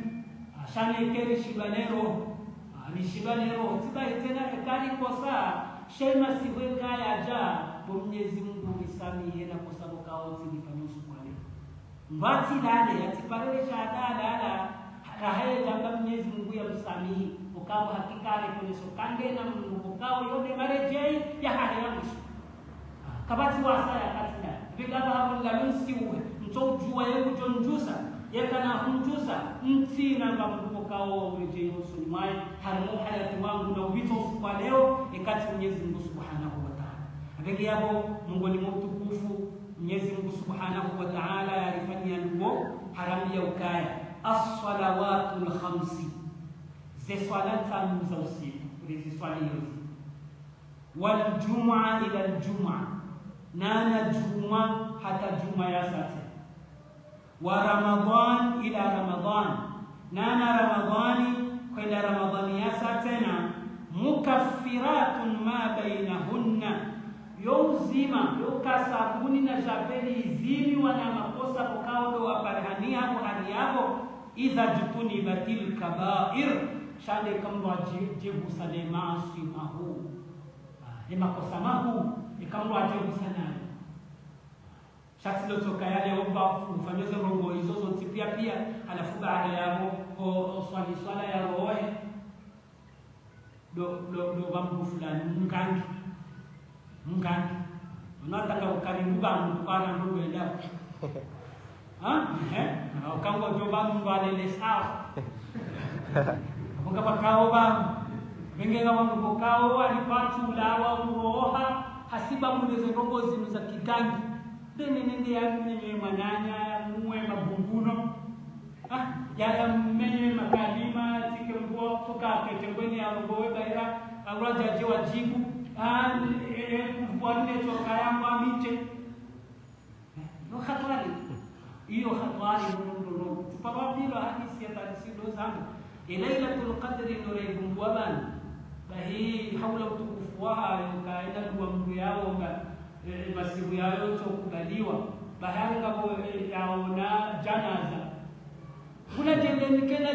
shani keri shibanero alishibanero tibai tena ekari kosa shema siweka yaja Mwenyezi Mungu misamihe na kosa bokao zilifanywa kwa leo mbati dale yatiparele shadala rahaye jamba Mwenyezi Mungu ya msamihi ukao hakikare kwenye sokange na Mungu ukao yote marejei ya hali ya mwisho kabati wasaya katika vigaba hapo ngalunsi uwe mtojua yeye kujonjusa yakana hunjusa mti na Mungu ukao urejei usoni mai harimo hayati wangu na ubito kwa leo ikati Mwenyezi Mungu Subhanahu wa Ta'ala abegi hapo Mungu ni mtukufu Mwenyezi Mungu Subhanahu wa Ta'ala alifanyia nduo haramu ya ukaya as-salawatul khamsi ziswalata za usiku ziswali hizi wal jum'a ila al jum'a na juma hata juma ya sasa wa Ramadhan ila Ramadhan na Ramadhani kwenda Ramadhani ya tena mukaffiratun ma bainahunna yozima yokasabuni na shabeli zimi wana makosa pokaodo waparhania hapo hali yao idha jutuni batil kaba'ir shale kamwa jibu salema simahu ni makosa mahu ikamwa jibu sana shatilo toka yale omba kufanyeza rongo hizo zote pia alafu baada yao swala ya roho do bambu fulani mkangi unataka ukaribu bangu kwa ndio enda ukango joba Mungu alele sawa ukapakao bangu wengenga wangu kao alipatula wa roha hasiba muleze rongozi za kitangi deni nende ya mwenye mananya muwe mabunguno ya mwenye makalima tikembo toka ketengweni ya ngowe baira auraja jiwa jibu kufuane toka yangu amiche no khatwali hiyo khatwali ndio tupawa bila hadisi ya tarisido zangu Lailatul Qadri nurayhum waban bahi haula utukufuha yukaenda kwa Mungu yao masiku yao tukubaliwa bahari kama yaona janaza kuna jengenikena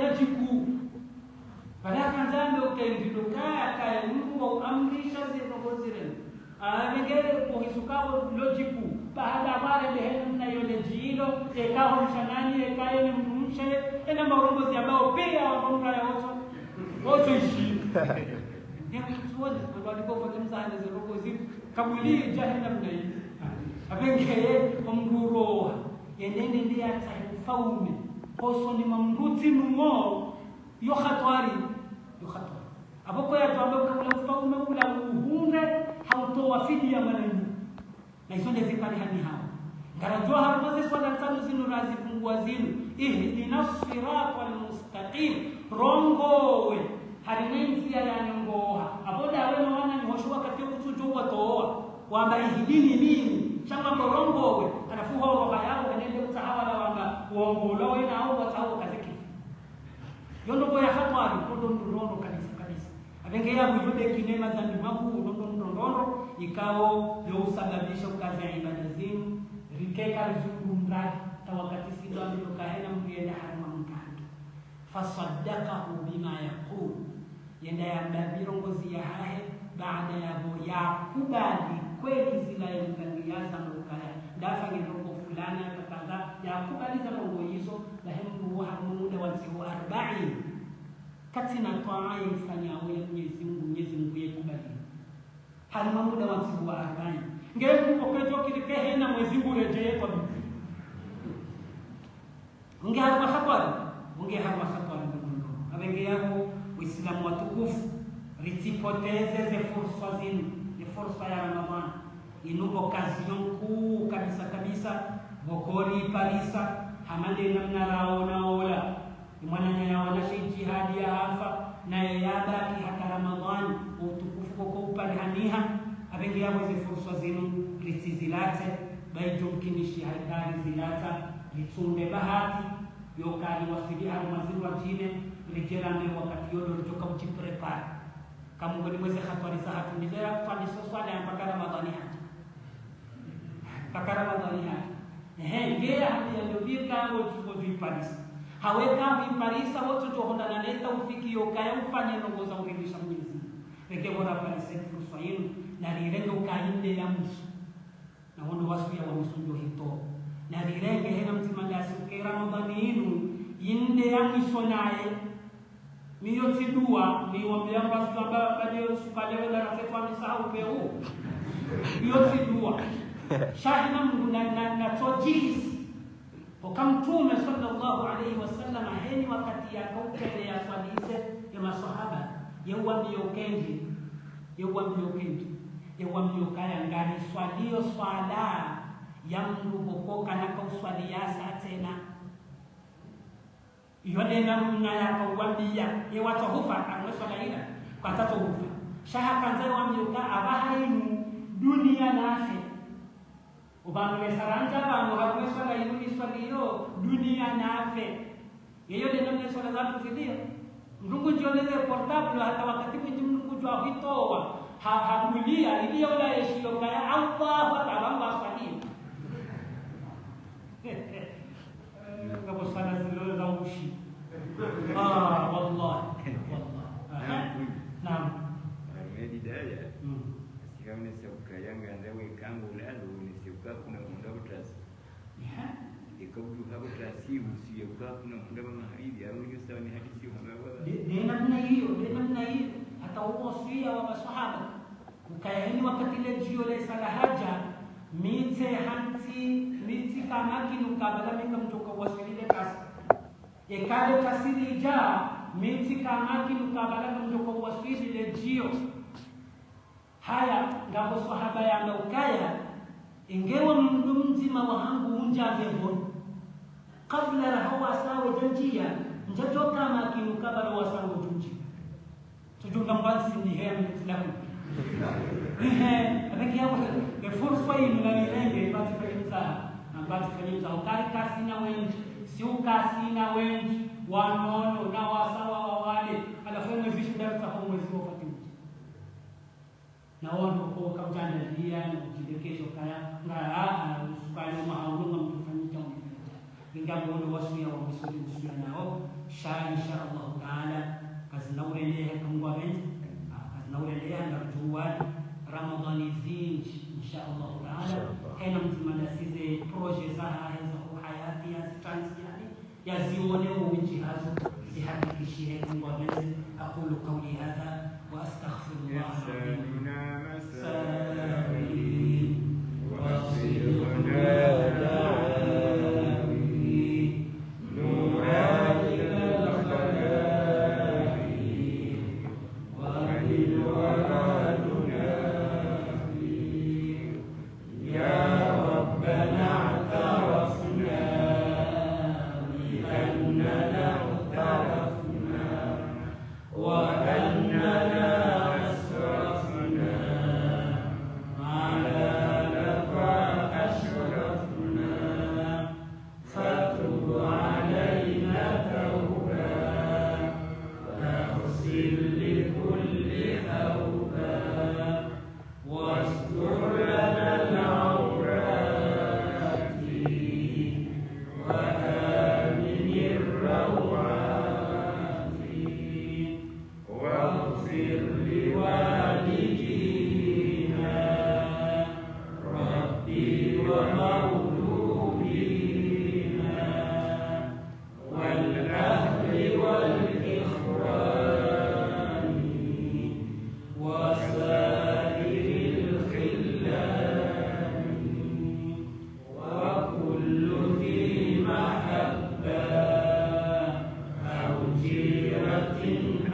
jiku baraka nzambe ukaindidoka kaya Mungu wa amrisha zirogozire amegere kuhisukao logiku baada bare lehemu na yole jilo ekao mshanani ekaye mtumshe ena marongozi ambao pia waronga ya wote ishi ndio kusuoje kwa walikuwa kwa mzani zirongozi kabuli jahannam na hii abengeye omguro yenene ndiye atafaume koso ni mamruti numo yo khatwari aboko ya tuambe kula ufaume kula uhunde hautoa fidia maneno na hizo ndizo zikali hani hao ngarajua harumaze swala tano zinu razi fungua zinu ihdina siratal mustaqim rongowe harinenzi ya nyongoha aboda wewe wana ni hoshwa katika kuchujua toa kwamba ihdini mimi chama borongowe anafuha roho yao kanende kutahawala wanga uongolewe na au watao kaziki yondo boya hatwari ndondo kanisa abenge ya bujode kinema za ndimagu ndondo ikao yo usababisha kazi ya ibada zenu rikeka rizungumza tawakati sido ametokaena mrienda harama mkando fasaddaqahu bima yaqul yenda ya mdabirongozi ya hahe baada ya bo ya kubali kweli zila ya mkangiaza mukaya ndafa ngirongo fulani atakaza ya kubali za mongo hizo la hemu wa muda wa 40 katina toa ifanya wewe Mwenyezi Mungu yekubali harima muda wa 40 ngemu okejo kilikehe na Mwenyezi Mungu rejee kwa bibi ungeharima khatwari ndondo abenge yako Uislamu watukufu ritipoteze ze fursa zinu ni fursa ya Ramadhani inu occasion kuu kabisa bokori parisa hamande namna raona ola imwana ya wanashi jihadi ya hafa na yabaki hata Ramadhani utukufu kwa upalihaniha abenge yako ze fursa zinu ritizilate baijumkinishi haikari zilata litunde bahati yokali wasili almaziri wa jine lijerame wakati yodo litoka uchiprepare kama ngoni mweze khatwari za hatu nilera kufanya swala mpaka Ramadhani hata ngea hadi yandobika wote viparisa haweka viparisa wote tohondana leta ufiki yokaya ufanye nongo za uridisha Mwenyezi peke bora parisa fursa yenu na lirenge ukainde ya musu na wondo wasu ya wamusunjo hito na lirenge hena mtimandasi ke Ramadhani yenu inde ya misonaye miyo tidua ni wambiamba samba badio sukalewe la rafetwa misahau peu miyo tidua shahina Mungu na tojis wakamtume sallallahu alayhi wasallam heni wakati ya kaukele ya swalize ya masahaba yewa miyo kaya ngari swalio swala ya Mungu bokoka na kauswali ya tena yone namna ya kawambia yewato hufa anweswala ila kwa tatu hufa shaha kanza wamyoka abahainu dunia nafe ubanwe saranja bano hakweswala yuni swaliyo dunia nafe yeyone namna swala za tuzidia mrungu jioneze portable hata wakati mrungu jwa hitowa hakulia ili yola yeshio kaya Allah wa ta'ala swali kabo sana zilo za ushi wallahi naam medidaya sikama ni sauka yanga ndawe kangu lalo ni sauka kuna muda utasi ikaudu hapo tasi usiye kwa kuna muda magharibi au hiyo sawa ni hadithi ya namna hiyo hata usia wa masahaba ukayani wakati ile jio le sala haja mite kama kinukabala minga mtoka wasilile kasi ekale kasiri ja miti kama kinukabala mtoka wasilile jio haya ngabo sahaba ya ukaya ingewa mndu mzima wa hangu unja vebo kabla hawa sawa janjia njato kama kinukabala wasawa junji tujunga mbansi ni hea mtilamu abekia the fursa inalilenge basi fanyimza ukari kasina wengi si ukasina wengi wanono na wasawa wawale alafu mwezi darasa kwa mwezi wa Fatima na wao kwa kabjana dia na kujidekesho kaya ngara usukani mahaunga mtufanyika ingawa wao wasia wa msuli nao insha Allah taala kazinaurelee kangwa wengi kazinaurelee na tuwali Ramadhani zinji insha Allah taala hena mtimandasize projet za hayati ya tanzania yazione uwinji hazo zihakikishie kangwa wengi aqulu qawli hadha wa astaghfirullah يسألنا مسائل وأصير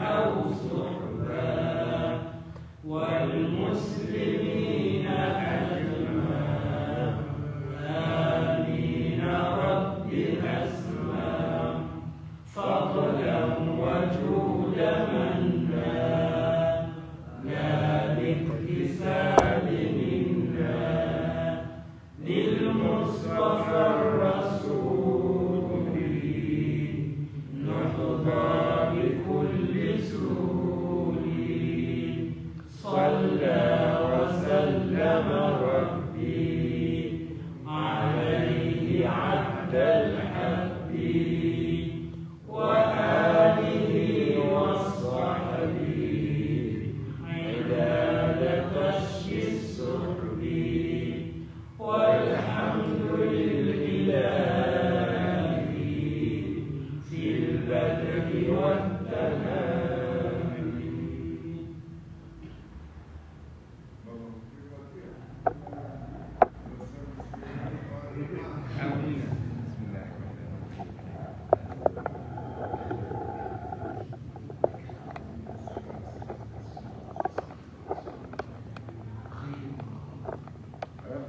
أو صحبا والمسلمين أجمعين آمين رب أسماء فضلا وجود منا لا باكتساب منا للمصطفى الرسول نحظى بكل سهول صلى وسلم ربي عليه عبد الحب وآله وصحبه عداد كشف السحب والحمد لله في البدء والتمام.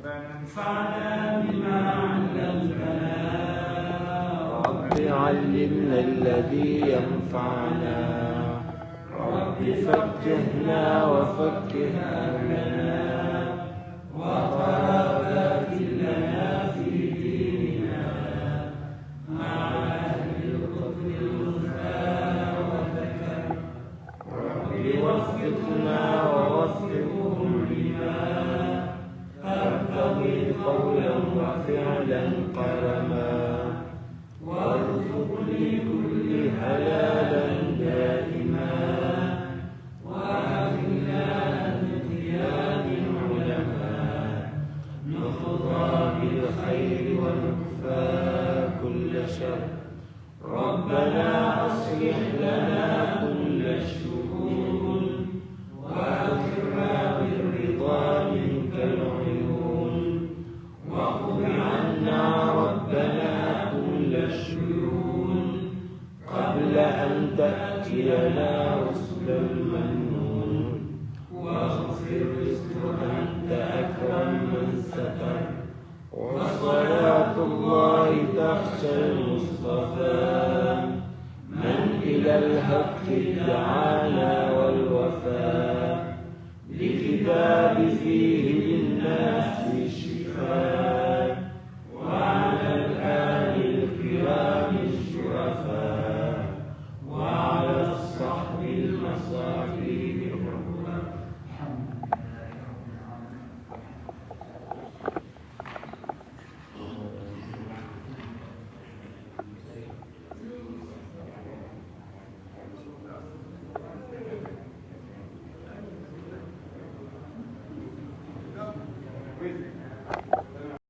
انفعنا بما علمتنا رب علمنا الذي ينفعنا رب فقهنا وفقه أهلنا وقرابات لنا في ديننا مع أهل القدر الأنثى والذكر رب وفقنا ووفقهم لما ترتضي قولا وفعلا قلما وارزق لكل حلالا دائما وأغننا عن قيام العلماء نحظى بالخير ونكفى كل شر ربنا أصلح لنا كل الشؤون وأكرمنا بالرضا منك العيون واقض عنا ربنا كل الشيون قبل أن تأتينا رسل المنون واغفر رزق أنت أكرم من ستر وصلاة الله تخشى المصطفى من إلى الحق دعانا والوفاء لكتاب فيه للناس الشفاء وعلى الآل الكرام الشرفاء وعلى الصحب المصاحب الرحمة. With